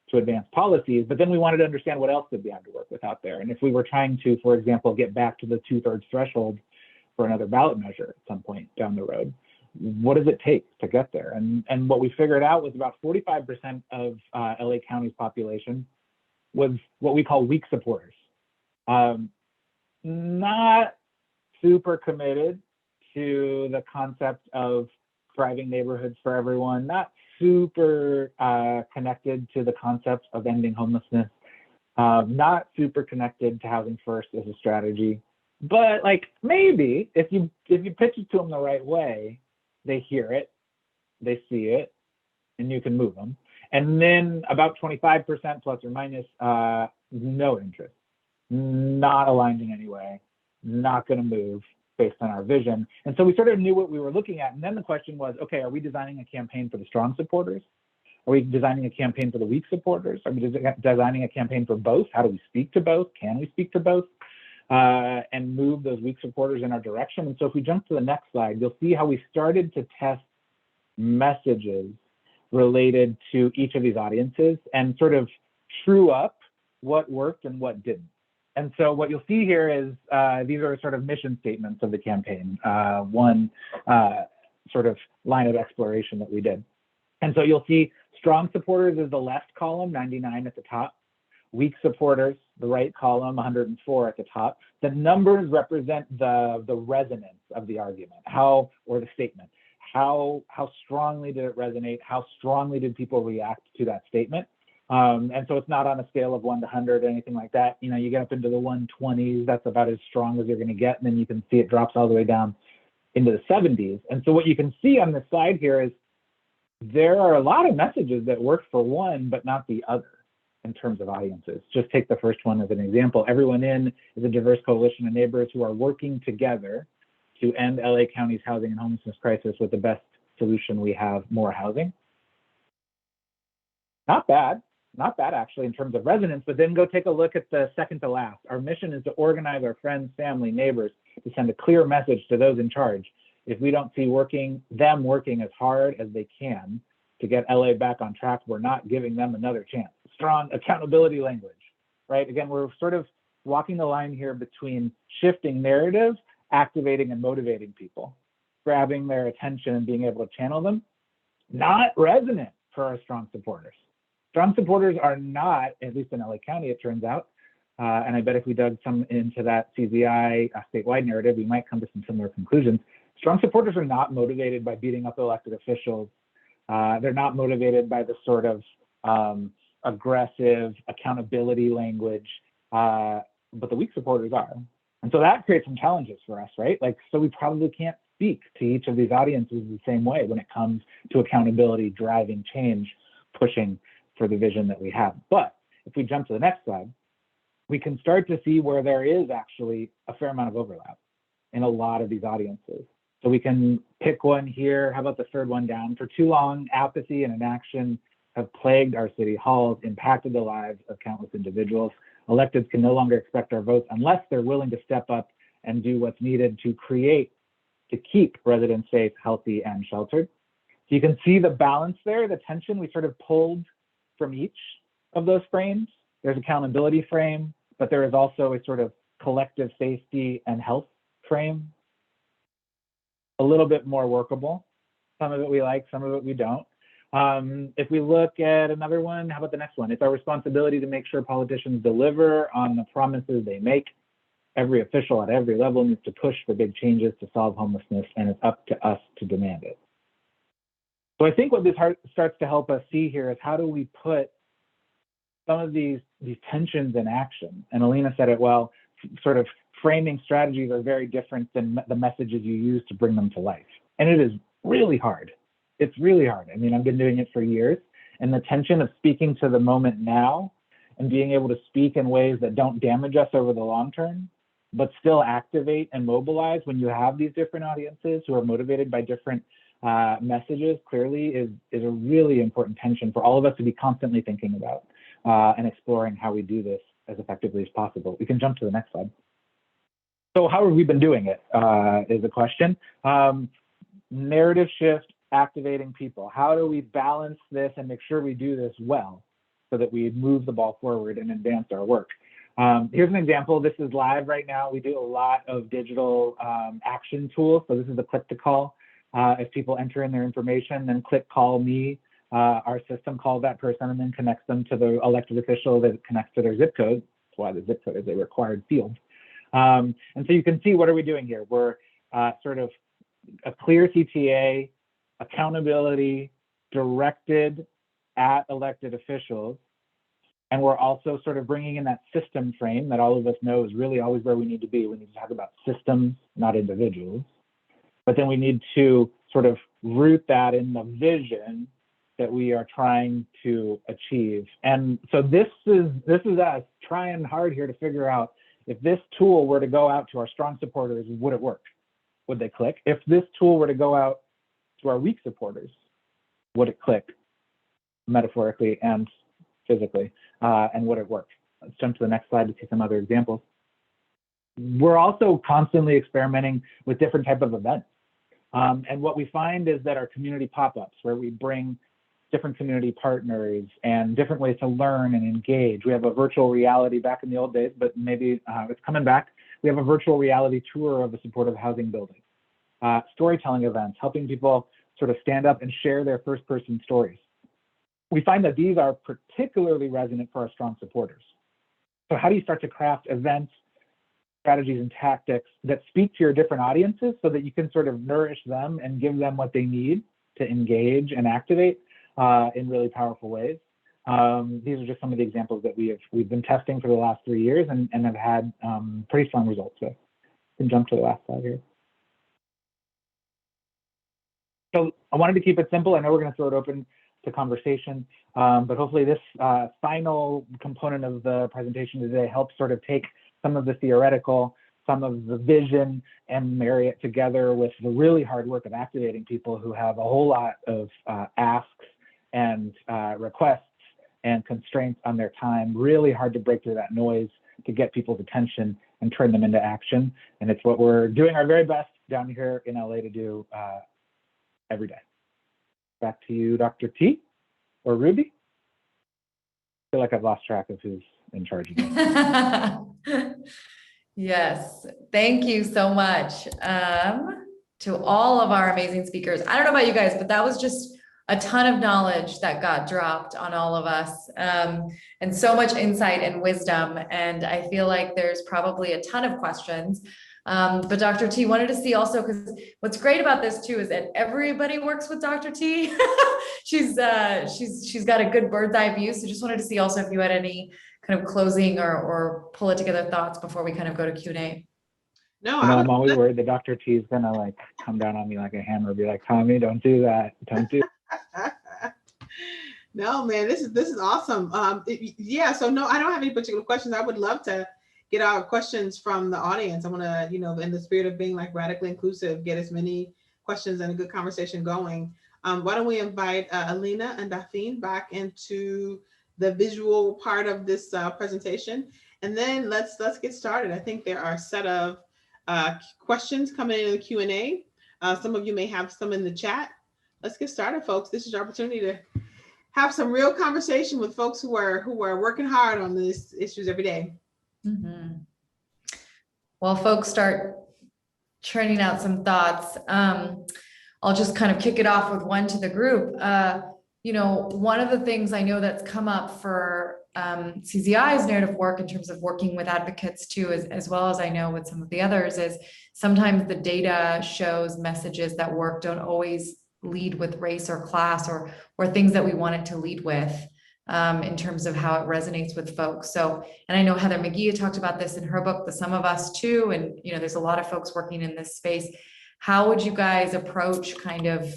to advance policies. But then we wanted to understand what else did we have to work with out there. And if we were trying to, for example, get back to the 2/3 threshold for another ballot measure at some point down the road, what does it take to get there? And what we figured out was about 45% of LA County's population was what we call weak supporters. Not super committed to the concept of thriving neighborhoods for everyone, not super connected to the concept of ending homelessness, not super connected to housing first as a strategy. But like maybe if you pitch it to them the right way, they hear it, they see it, and you can move them. And then about 25% plus or minus, no interest, not aligned in any way, not going to move based on our vision. And so we sort of knew what we were looking at. And then the question was, okay, are we designing a campaign for the strong supporters? Are we designing a campaign for the weak supporters? Are we designing a campaign for both? How do we speak to both? Can we speak to both? And move those weak supporters in our direction. And so if we jump to the next slide, you'll see how we started to test messages related to each of these audiences and sort of true up what worked and what didn't. And so what you'll see here is these are sort of mission statements of the campaign, one sort of line of exploration that we did. And so you'll see strong supporters is the left column, 99 at the top. Weak supporters, the right column, 104 at the top. The numbers represent the resonance of the argument, or the statement. How strongly did it resonate? How strongly did people react to that statement? And so it's not on a scale of 1 to 100 or anything like that. You know, you get up into the 120s, that's about as strong as you're going to get. And then you can see it drops all the way down into the 70s. And so what you can see on this slide here is there are a lot of messages that work for one, but not the other in terms of audiences. Just take the first one as an example. Everyone In is a diverse coalition of neighbors who are working together to end LA County's housing and homelessness crisis with the best solution we have, more housing. Not bad actually in terms of resonance, but then go take a look at the second to last. Our mission is to organize our friends, family, neighbors to send a clear message to those in charge. If we don't see them working as hard as they can to get LA back on track, we're not giving them another chance. Strong accountability language, right? Again, we're sort of walking the line here between shifting narrative, activating and motivating people, grabbing their attention and being able to channel them. Not resonant for our strong supporters. Strong supporters are not, at least in LA County, it turns out, and I bet if we dug some into that CZI statewide narrative, we might come to some similar conclusions. Strong supporters are not motivated by beating up elected officials. They're not motivated by the sort of aggressive accountability language, but the weak supporters are. And so that creates some challenges for us, right? Like, so we probably can't speak to each of these audiences the same way when it comes to accountability, driving change, pushing for the vision that we have. But if we jump to the next slide, we can start to see where there is actually a fair amount of overlap in a lot of these audiences. So we can pick one here. How about the third one down? For too long, apathy and inaction have plagued our city halls, impacted the lives of countless individuals. Electeds can no longer expect our votes unless they're willing to step up and do what's needed to keep residents safe, healthy, and sheltered. So you can see the balance there, the tension we sort of pulled from each of those frames. There's accountability frame, but there is also a sort of collective safety and health frame. A little bit more workable. Some of it we like, some of it we don't. If we look at another one, how about the next one? It's our responsibility to make sure politicians deliver on the promises they make. Every official at every level needs to push for big changes to solve homelessness, and it's up to us to demand it. So I think what this starts to help us see here is how do we put some of these tensions in action? And Alina said it well, sort of framing strategies are very different than the messages you use to bring them to life. And it is really hard. It's really hard. I mean, I've been doing it for years, and the tension of speaking to the moment now and being able to speak in ways that don't damage us over the long term, but still activate and mobilize when you have these different audiences who are motivated by different messages, clearly is a really important tension for all of us to be constantly thinking about and exploring how we do this as effectively as possible. We can jump to the next slide. So how have we been doing it is the question. Narrative shift, activating people. How do we balance this and make sure we do this well so that we move the ball forward and advance our work? Here's an example. This is live right now. We do a lot of digital action tools. So this is a click to call. If people enter in their information, then click call me. Our system calls that person and then connects them to the elected official that connects to their zip code. That's why the zip code is a required field. And so you can see, what are we doing here? We're sort of a clear CTA, accountability directed at elected officials. And we're also sort of bringing in that system frame that all of us know is really always where we need to be. We need to talk about systems, not individuals. But then we need to sort of root that in the vision that we are trying to achieve. And so this is us trying hard here to figure out, if this tool were to go out to our strong supporters, would it work? Would they click? If this tool were to go out to our weak supporters, would it click, metaphorically and physically, and would it work? Let's jump to the next slide to see some other examples. We're also constantly experimenting with different types of events. And what we find is that our community pop-ups, where we bring different community partners and different ways to learn and engage. We have a virtual reality, back in the old days, but maybe it's coming back. We have a virtual reality tour of a supportive housing building. Storytelling events, helping people sort of stand up and share their first-person stories. We find that these are particularly resonant for our strong supporters. So how do you start to craft events, strategies, and tactics that speak to your different audiences so that you can sort of nourish them and give them what they need to engage and activate in really powerful ways? These are just some of the examples that we've been testing for the last 3 years and have had pretty strong results with. We can jump to the last slide here. So I wanted to keep it simple. I know we're going to throw it open to conversation, but hopefully this final component of the presentation today helps sort of take some of the theoretical, some of the vision, and marry it together with the really hard work of activating people who have a whole lot of asks and requests and constraints on their time. Really hard to break through that noise to get people's attention and turn them into action. And it's what we're doing our very best down here in LA to do every day. Back to you, Dr. T or Ruby. I feel like I've lost track of who's in charge of this. Yes, thank you so much to all of our amazing speakers. I don't know about you guys, but that was just a ton of knowledge that got dropped on all of us, and so much insight and wisdom. And I feel like there's probably a ton of questions. But Dr. T, wanted to see also, because what's great about this too is that everybody works with Dr. T. she's got a good bird's eye view. So just wanted to see also if you had any kind of closing or pull it together thoughts before we kind of go to Q&A. No, I'm always worried that Dr. T is gonna like come down on me like a hammer, be like, Tommy, don't do that. Don't do that. No, man, this is awesome. Yeah, so no, I don't have any particular questions. I would love to get our questions from the audience. I want to, in the spirit of being like radically inclusive, get as many questions and a good conversation going. Why don't we invite Alina and Daphne back into the visual part of this presentation, and then let's get started. I think there are a set of questions coming in the Q&A. Some of you may have some in the chat. Let's get started, folks. This is your opportunity to have some real conversation with folks who are working hard on these issues every day. Mm-hmm. Well, folks start churning out some thoughts. I'll just kind of kick it off with one to the group. you know, one of the things I know that's come up for CZI's narrative work in terms of working with advocates too, as well as I know with some of the others, is sometimes the data shows messages that work don't always lead with race or class or things that we want it to lead with in terms of how it resonates with folks. So, and I know Heather McGee talked about this in her book, The Sum of Us too, and you know, there's a lot of folks working in this space. How would you guys approach kind of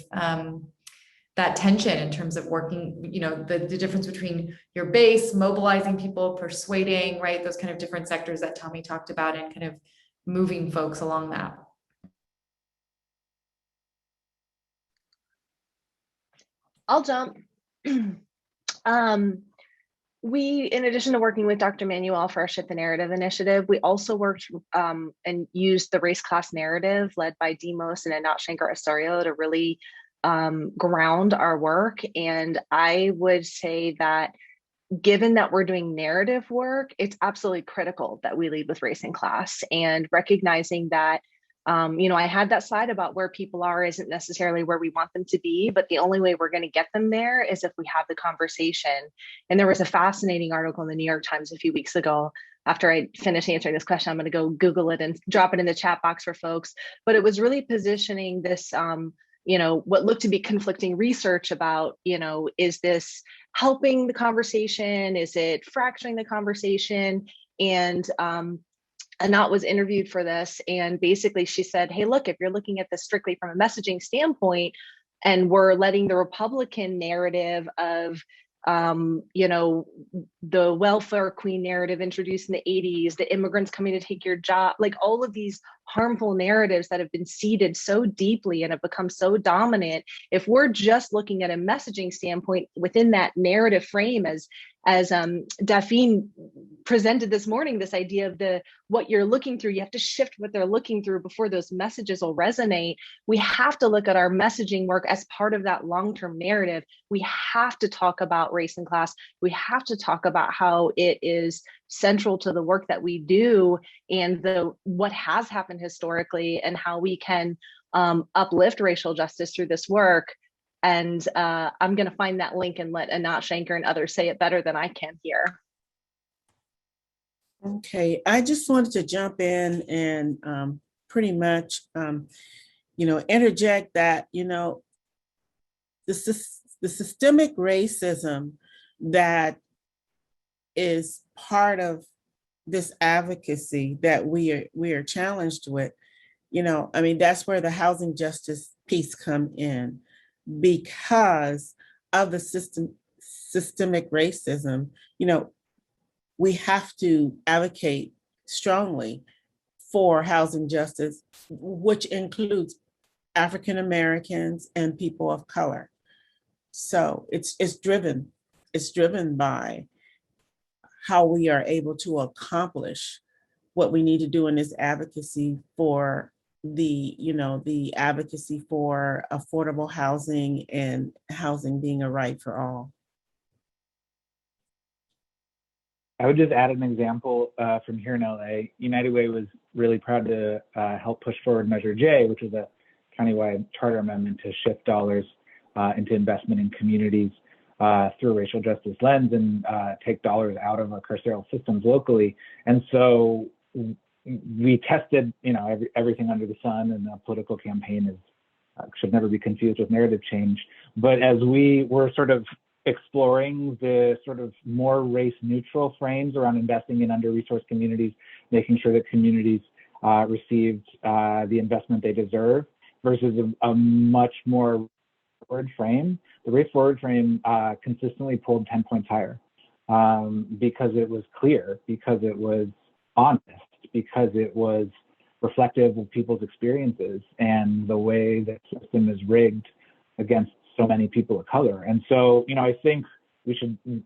that tension in terms of working, you know, the difference between your base, mobilizing people, persuading, right? Those kind of different sectors that Tommy talked about and kind of moving folks along that. I'll jump. We, in addition to working with Dr. Manuel for our Shift the Narrative initiative, we also worked and used the race class narrative led by Demos and Anat Shankar Osorio to really ground our work. And I would say that given that we're doing narrative work, it's absolutely critical that we lead with race and class, and recognizing that you know, I had that slide about where people are isn't necessarily where we want them to be, but the only way we're going to get them there is if we have the conversation. And there was a fascinating article in the New York Times a few weeks ago. After I finish answering this question, I'm going to go Google it and drop it in the chat box for folks. But it was really positioning this, you know, what looked to be conflicting research about, you know, is this helping the conversation? Is it fracturing the conversation? And Anat was interviewed for this, and basically she said, hey, look, if you're looking at this strictly from a messaging standpoint, and we're letting the Republican narrative of, you know, the welfare queen narrative introduced in the 80s, the immigrants coming to take your job, like all of these harmful narratives that have been seeded so deeply and have become so dominant. If we're just looking at a messaging standpoint within that narrative frame, as Daphne presented this morning, this idea of what you're looking through, you have to shift what they're looking through before those messages will resonate. We have to look at our messaging work as part of that long-term narrative. We have to talk about race and class. We have to talk about how it is central to the work that we do and what has happened historically, and how we can uplift racial justice through this work. And I'm going to find that link and let Anat Shankar and others say it better than I can here. Okay, I just wanted to jump in and pretty much, you know, interject that, you know, the systemic racism that is part of this advocacy that we are challenged with, you know, I mean, that's where the housing justice piece come in, because of the systemic racism. You know, we have to advocate strongly for housing justice, which includes African Americans and people of color. So it's driven by how we are able to accomplish what we need to do in this advocacy for the advocacy for affordable housing and housing being a right for all. I would just add an example from here in LA. United Way was really proud to help push forward Measure J, which is a countywide charter amendment to shift dollars into investment in communities through a racial justice lens and take dollars out of our carceral systems locally. And so we tested, you know, everything under the sun, and the political campaign should never be confused with narrative change. But as we were sort of exploring the sort of more race neutral frames around investing in under-resourced communities, making sure that communities received the investment they deserve versus a much more forward frame, the race forward frame consistently pulled 10 points higher because it was clear, because it was honest, because it was reflective of people's experiences and the way that system is rigged against so many people of color. And so, you know, I think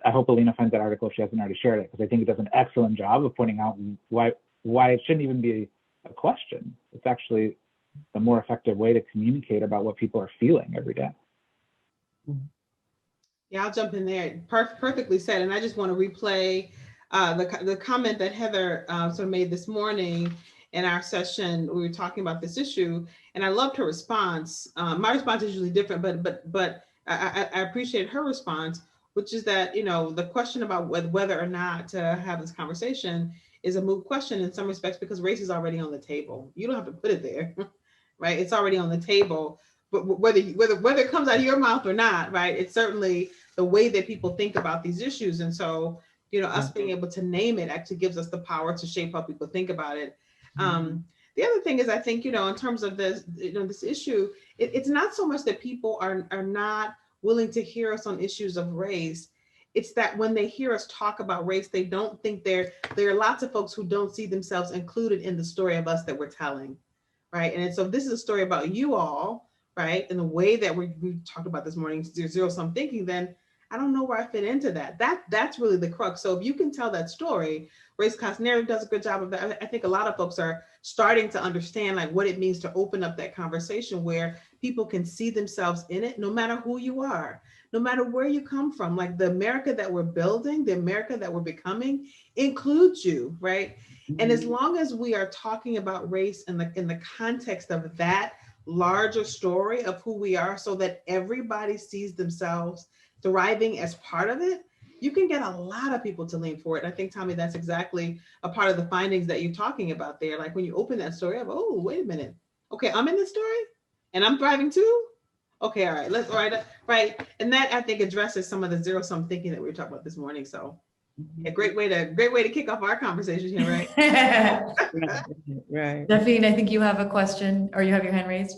I hope Alina finds that article if she hasn't already shared it, because I think it does an excellent job of pointing out why it shouldn't even be a question. It's actually a more effective way to communicate about what people are feeling every day. Yeah, I'll jump in there. Perfectly said. And I just want to replay the comment that Heather sort of made this morning in our session. We were talking about this issue, and I loved her response. My response is usually different, but I appreciate her response, which is that, you know, the question about whether or not to have this conversation is a moot question in some respects, because race is already on the table. You don't have to put it there, right? It's already on the table. But whether it comes out of your mouth or not, right? It's certainly the way that people think about these issues. And so, you know, us being able to name it actually gives us the power to shape how people think about it. The other thing is, I think, you know, in terms of this, you know, this issue, it's not so much that people are not willing to hear us on issues of race. It's that when they hear us talk about race, they don't think there are lots of folks who don't see themselves included in the story of us that we're telling, right? And so this is a story about you all, right? And the way that we talked about this morning, zero-sum thinking, then I don't know where I fit into that. That's really the crux. So if you can tell that story, Race Cost Narrative does a good job of that. I think a lot of folks are starting to understand like what it means to open up that conversation where people can see themselves in it, no matter who you are, no matter where you come from. Like the America that we're building, the America that we're becoming includes you, right? And as long as we are talking about race in the context of that larger story of who we are, so that everybody sees themselves thriving as part of it, you can get a lot of people to lean forward. And I think, Tommy, that's exactly a part of the findings that you're talking about there. Like when you open that story up, oh, wait a minute. Okay, I'm in this story and I'm thriving too. Okay, all right, right. And that, I think, addresses some of the zero-sum thinking that we were talking about this morning. So a great way to kick off our conversation here, right? Right. Delphine, I think you have a question, or you have your hand raised.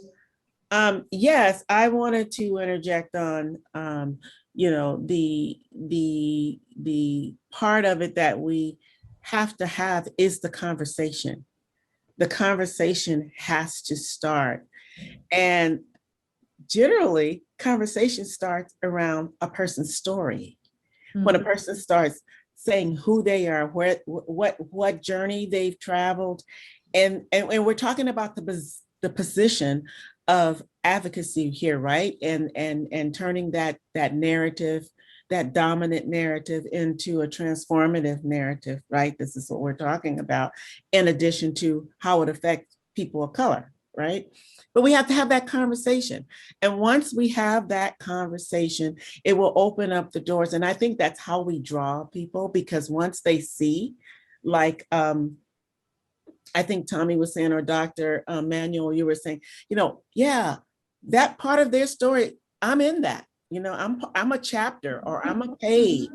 Yes, I wanted to interject on, you know, the part of it that we have to have is the conversation. The conversation has to start. And generally, conversation starts around a person's story. Mm-hmm. When a person starts saying who they are, what journey they've traveled, and we're talking about the position of advocacy here, right? And turning that narrative, that dominant narrative, into a transformative narrative, right? This is what we're talking about, in addition to how it affects people of color, right? But we have to have that conversation. And once we have that conversation, it will open up the doors. And I think that's how we draw people, because once they see, like, I think Tommy was saying, or Dr. Manuel, you were saying, you know, yeah, that part of their story, I'm in that, you know, I'm a chapter or I'm a page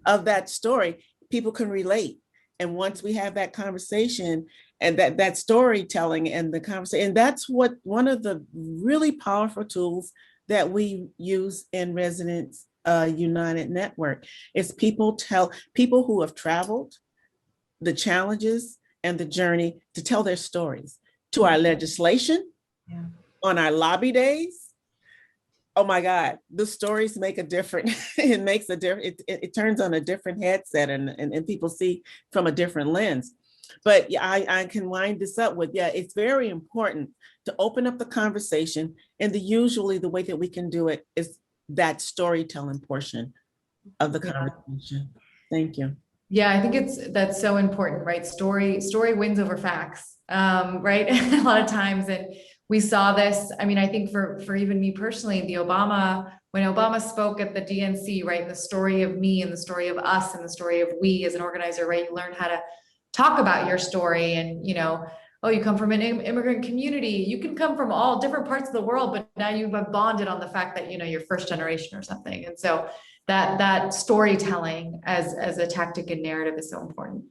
of that story. People can relate. And once we have that conversation and that storytelling and the conversation, and that's what one of the really powerful tools that we use in Residents United Network is people who have traveled the challenges and the journey to tell their stories to our legislation, on our lobby days. Oh my God, the stories make a difference. It makes a difference. It turns on a different headset and people see from a different lens. But yeah, I can wind this up with, yeah, it's very important to open up the conversation. And usually the way that we can do it is that storytelling portion of the conversation. Thank you. Yeah, I think that's so important, right? Story wins over facts, right? A lot of times, and we saw this. I mean, I think for even me personally, when Obama spoke at the DNC, right? The story of me and the story of us and the story of we as an organizer, right? You learn how to talk about your story, and, you know, oh, you come from an immigrant community. You can come from all different parts of the world, but now you've bonded on the fact that, you know, you're first generation or something. And so that storytelling as a tactic and narrative is so important.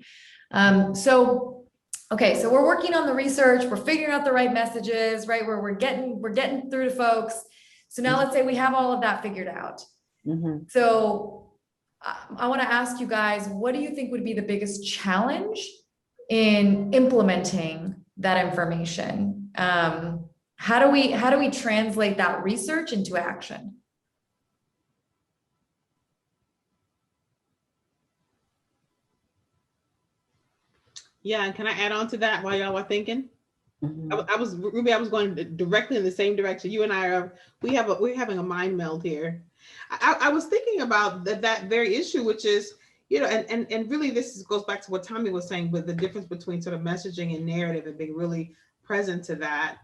Okay, so we're working on the research, we're figuring out the right messages, right? We're getting through to folks. So now let's say we have all of that figured out. Mm-hmm. So I want to ask you guys, what do you think would be the biggest challenge in implementing that information? How do we translate that research into action? Yeah, and can I add on to that while y'all are thinking? Mm-hmm. I was going directly in the same direction. You and I we're having a mind meld here. I was thinking about that very issue, which is, you know, and really this goes back to what Tommy was saying with the difference between sort of messaging and narrative and being really present to that.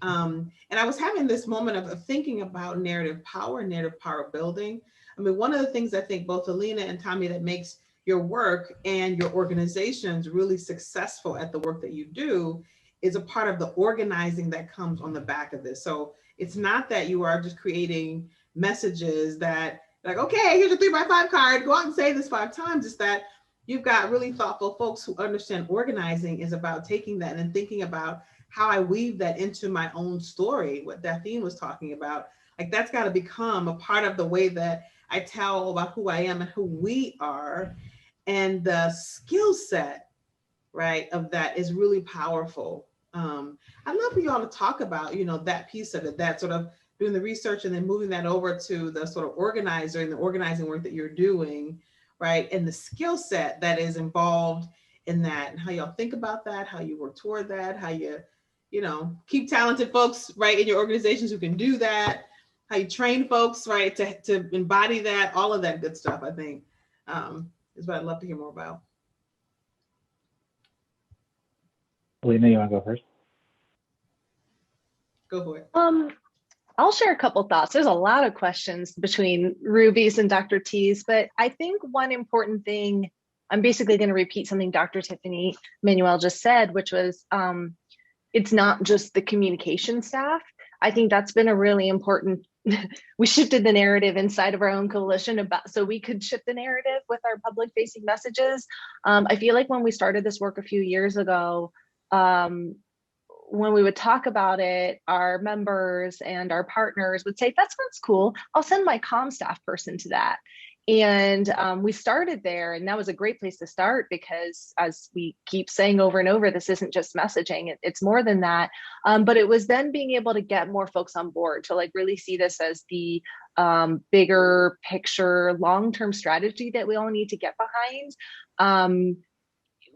And I was having this moment of thinking about narrative power building. I mean, one of the things I think both Alina and Tommy that makes your work and your organizations really successful at the work that you do is a part of the organizing that comes on the back of this. So it's not that you are just creating messages that like, okay, here's a 3x5 card, go out and say this 5 times. It's that you've got really thoughtful folks who understand organizing is about taking that and thinking about how I weave that into my own story, what Daphne was talking about. Like that's got to become a part of the way that I tell about who I am and who we are. And the skill set, right, of that is really powerful. I'd love for y'all to talk about, you know, that piece of it, that sort of doing the research and then moving that over to the sort of organizer and the organizing work that you're doing, right? And the skill set that is involved in that and how y'all think about that, how you work toward that, how you know, keep talented folks, right, in your organizations who can do that, how you train folks, right, to embody that, all of that good stuff, I think, is what I'd love to hear more about. Alina, you want to go first? Go for it. I'll share a couple thoughts. There's a lot of questions between Ruby's and Dr. T's, but I think one important thing, I'm basically going to repeat something Dr. Tiffany Manuel just said, which was it's not just the communication staff. I think that's been a really important, we shifted the narrative inside of our own coalition about, so we could shift the narrative with our public facing messages. I feel like when we started this work a few years ago, when we would talk about it, our members and our partners would say, that sounds cool. I'll send my comm staff person to that. And we started there, and that was a great place to start because as we keep saying over and over, this isn't just messaging, it's more than that. But it was then being able to get more folks on board to like really see this as the bigger picture, long-term strategy that we all need to get behind.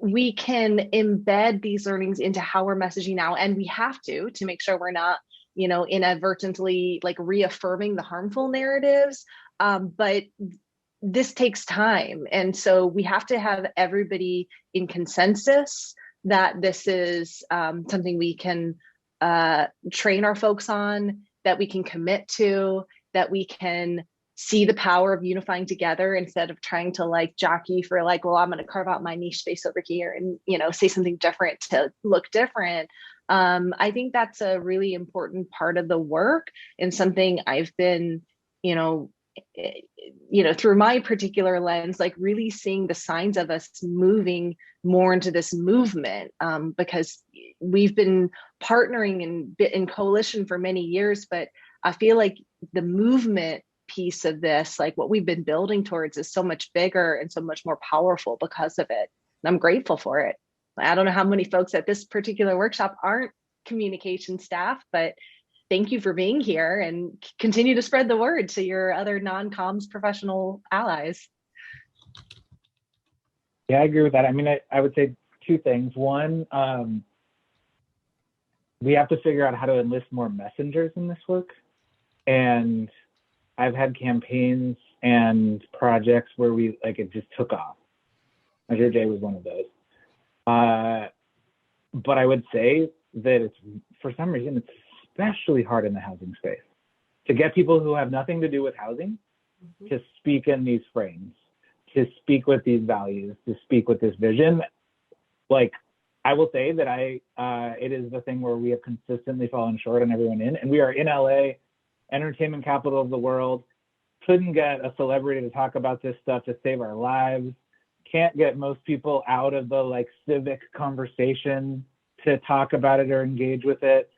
We can embed these learnings into how we're messaging now, and we have to make sure we're not, you know, inadvertently like reaffirming the harmful narratives. But this takes time. And so we have to have everybody in consensus that this is something we can train our folks on, that we can commit to, that we can see the power of unifying together instead of trying to like jockey for like, well, I'm going to carve out my niche space over here and, you know, say something different to look different. I think that's a really important part of the work and something I've been, you know, through my particular lens, like really seeing the signs of us moving more into this movement, because we've been partnering in coalition for many years, but I feel like the movement piece of this, like what we've been building towards, is so much bigger and so much more powerful because of it. And I'm grateful for it. I don't know how many folks at this particular workshop aren't communication staff, but thank you for being here and continue to spread the word to your other non-comms professional allies. Yeah, I agree with that. I mean, I would say 2 things. One, we have to figure out how to enlist more messengers in this work. And I've had campaigns and projects where it just took off. Measure J was one of those. But I would say that it's, for some reason, it's especially hard in the housing space to get people who have nothing to do with housing to speak in these frames, to speak with these values, to speak with this vision. Like, I will say that it is the thing where we have consistently fallen short on everyone in, and we are in LA, entertainment capital of the world, couldn't get a celebrity to talk about this stuff to save our lives, can't get most people out of the like civic conversation to talk about it or engage with it.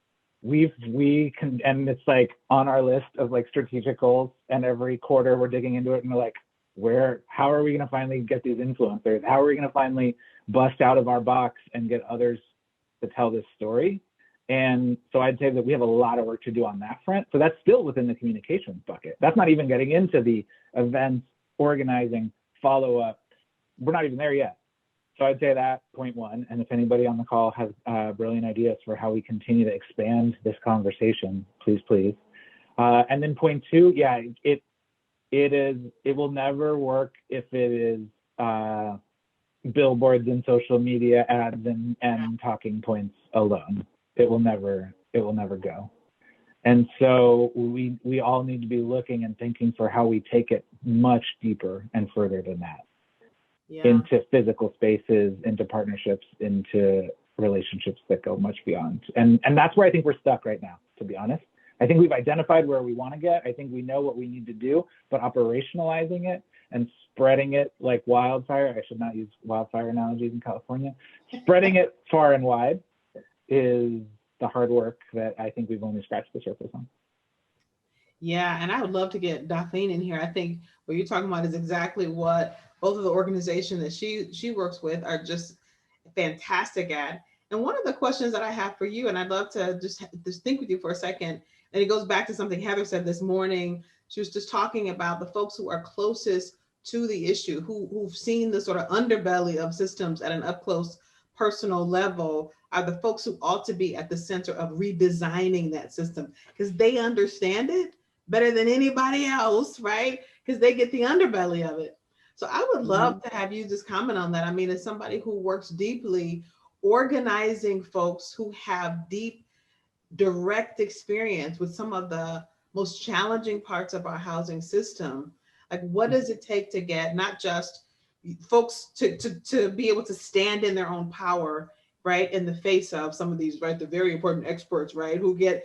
We can, and it's like on our list of like strategic goals, and every quarter we're digging into it and we're like, how are we going to finally get these influencers? How are we going to finally bust out of our box and get others to tell this story? And so I'd say that we have a lot of work to do on that front. So that's still within the communications bucket. That's not even getting into the events, organizing, follow-up. We're not even there yet. So I'd say that point 1. And if anybody on the call has brilliant ideas for how we continue to expand this conversation, please. And then point 2, yeah, it will never work if it is billboards and social media ads and talking points alone. It will never it will never go. And so we all need to be looking and thinking for how we take it much deeper and further than that, into physical spaces, into partnerships, into relationships that go much beyond. And that's where I think we're stuck right now, to be honest. I think we've identified where we want to get. I think we know what we need to do, but operationalizing it and spreading it like wildfire, I should not use wildfire analogies in California, spreading it far and wide is the hard work that I think we've only scratched the surface on. Yeah, and I would love to get Daphne in here. I think what you're talking about is exactly what both of the organizations that she works with are just fantastic at. And one of the questions that I have for you, and I'd love to just think with you for a second, and it goes back to something Heather said this morning. She was just talking about the folks who are closest to the issue, who've seen the sort of underbelly of systems at an up close personal level, are the folks who ought to be at the center of redesigning that system, because they understand it better than anybody else, right? Because they get the underbelly of it. So I would love to have you just comment on that. I mean, as somebody who works deeply organizing folks who have deep, direct experience with some of the most challenging parts of our housing system, like what does it take to get not just folks to be able to stand in their own power, right, in the face of some of these, right, the very important experts, right, who get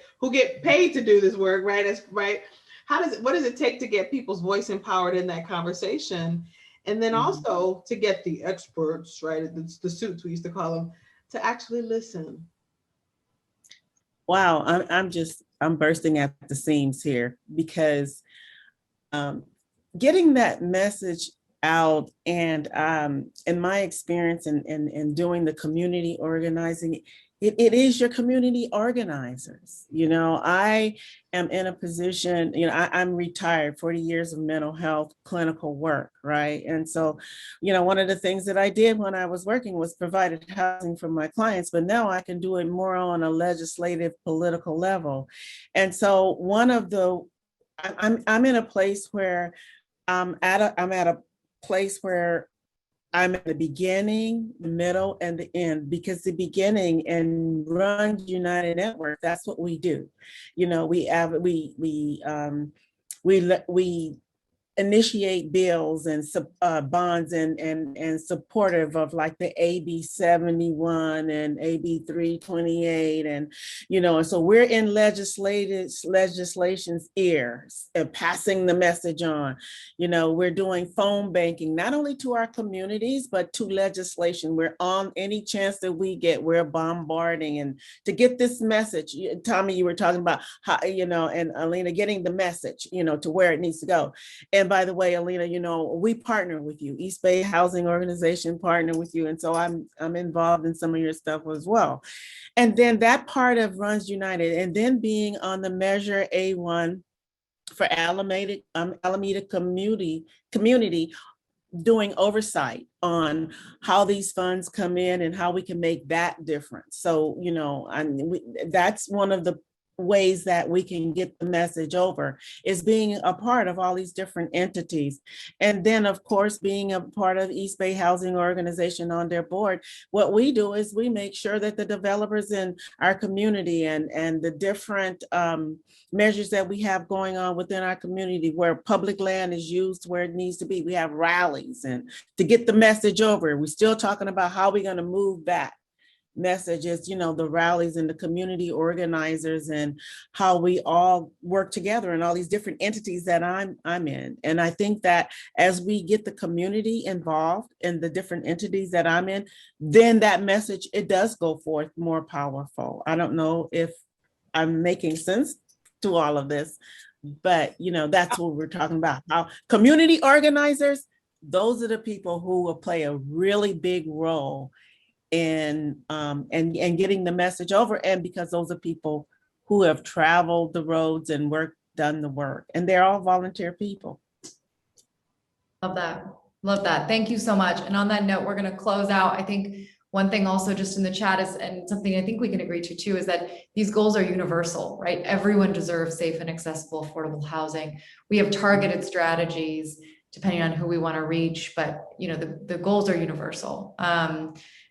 paid to do this work, right? Right. What does it take to get people's voice empowered in that conversation? And then also to get the experts, right, the suits we used to call them, to actually listen. Wow, I'm bursting at the seams here, because getting that message out, and in my experience in doing the community organizing, it is your community organizers. You know, I am in a position, you know, I'm retired, 40 years of mental health clinical work, right? And so, you know, one of the things that I did when I was working was provided housing for my clients, but now I can do it more on a legislative, political level. And so I'm in a place where I'm at a place where I'm at the beginning, the middle, and the end, because the beginning and Run United Network, that's what we do. You know, we initiate bills and bonds and supportive of like the AB 71 and AB 328, and you know, and so we're in legislation's ears and passing the message on. You know, we're doing phone banking not only to our communities but to legislation. We're on any chance that we get, we're bombarding and to get this message. Tommy, you were talking about how, you know, and Alina, getting the message, you know, to where it needs to go. And by the way, Alina, you know, we partner with you. East Bay Housing Organization partner with you. And so I'm involved in some of your stuff as well. And then that part of Runs United, and then being on the Measure A1 for Alameda community, doing oversight on how these funds come in and how we can make that difference. So, you know, that's one of the ways that we can get the message over, is being a part of all these different entities. And then of course, being a part of East Bay Housing Organization on their board, what we do is we make sure that the developers in our community and the different measures that we have going on within our community, where public land is used where it needs to be, we have rallies and to get the message over. We're still talking about how we're going to move that messages, you know, the rallies and the community organizers and how we all work together and all these different entities that I'm in. And I think that as we get the community involved in the different entities that I'm in, then that message, it does go forth more powerful. I don't know if I'm making sense to all of this, but you know, that's what we're talking about. How community organizers, those are the people who will play a really big role in and getting the message over, and because those are people who have traveled the roads and done the work, and they're all volunteer people. Love that. Thank you so much. And on that note, we're going to close out. I think one thing also just in the chat is, and something I think we can agree to too, is that these goals are universal, right? Everyone deserves safe and accessible affordable housing. We have targeted strategies depending on who we want to reach, but you know, the goals are universal.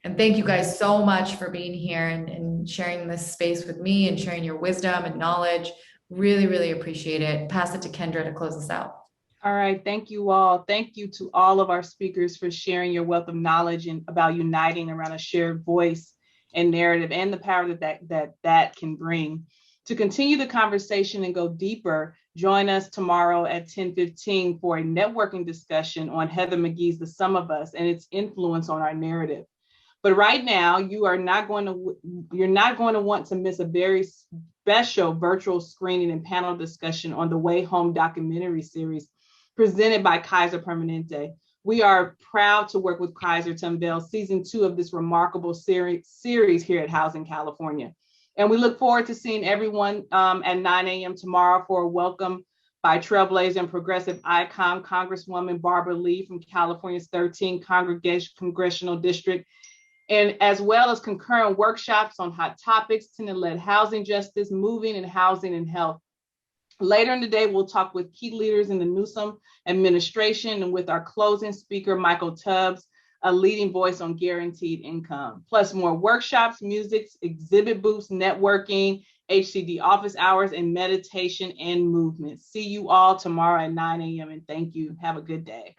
And thank you guys so much for being here and sharing this space with me and sharing your wisdom and knowledge. Really, really appreciate it. Pass it to Kendra to close us out. All right, thank you all. Thank you to all of our speakers for sharing your wealth of knowledge and about uniting around a shared voice and narrative and the power that can bring. To continue the conversation and go deeper, join us tomorrow at 10:15 for a networking discussion on Heather McGee's The Sum of Us and its influence on our narrative. But right now, you're not going to want to miss a very special virtual screening and panel discussion on the Way Home documentary series presented by Kaiser Permanente. We are proud to work with Kaiser to unveil season 2 of this remarkable series here at Housing California. And we look forward to seeing everyone at 9 a.m. tomorrow for a welcome by trailblazer and progressive icon, Congresswoman Barbara Lee from California's 13th Congressional District, and as well as concurrent workshops on hot topics, tenant-led housing justice, moving and housing and health. Later in the day, we'll talk with key leaders in the Newsom administration and with our closing speaker, Michael Tubbs, a leading voice on guaranteed income, plus more workshops, music, exhibit booths, networking, HCD office hours, and meditation and movement. See you all tomorrow at 9 a.m. and thank you. Have a good day.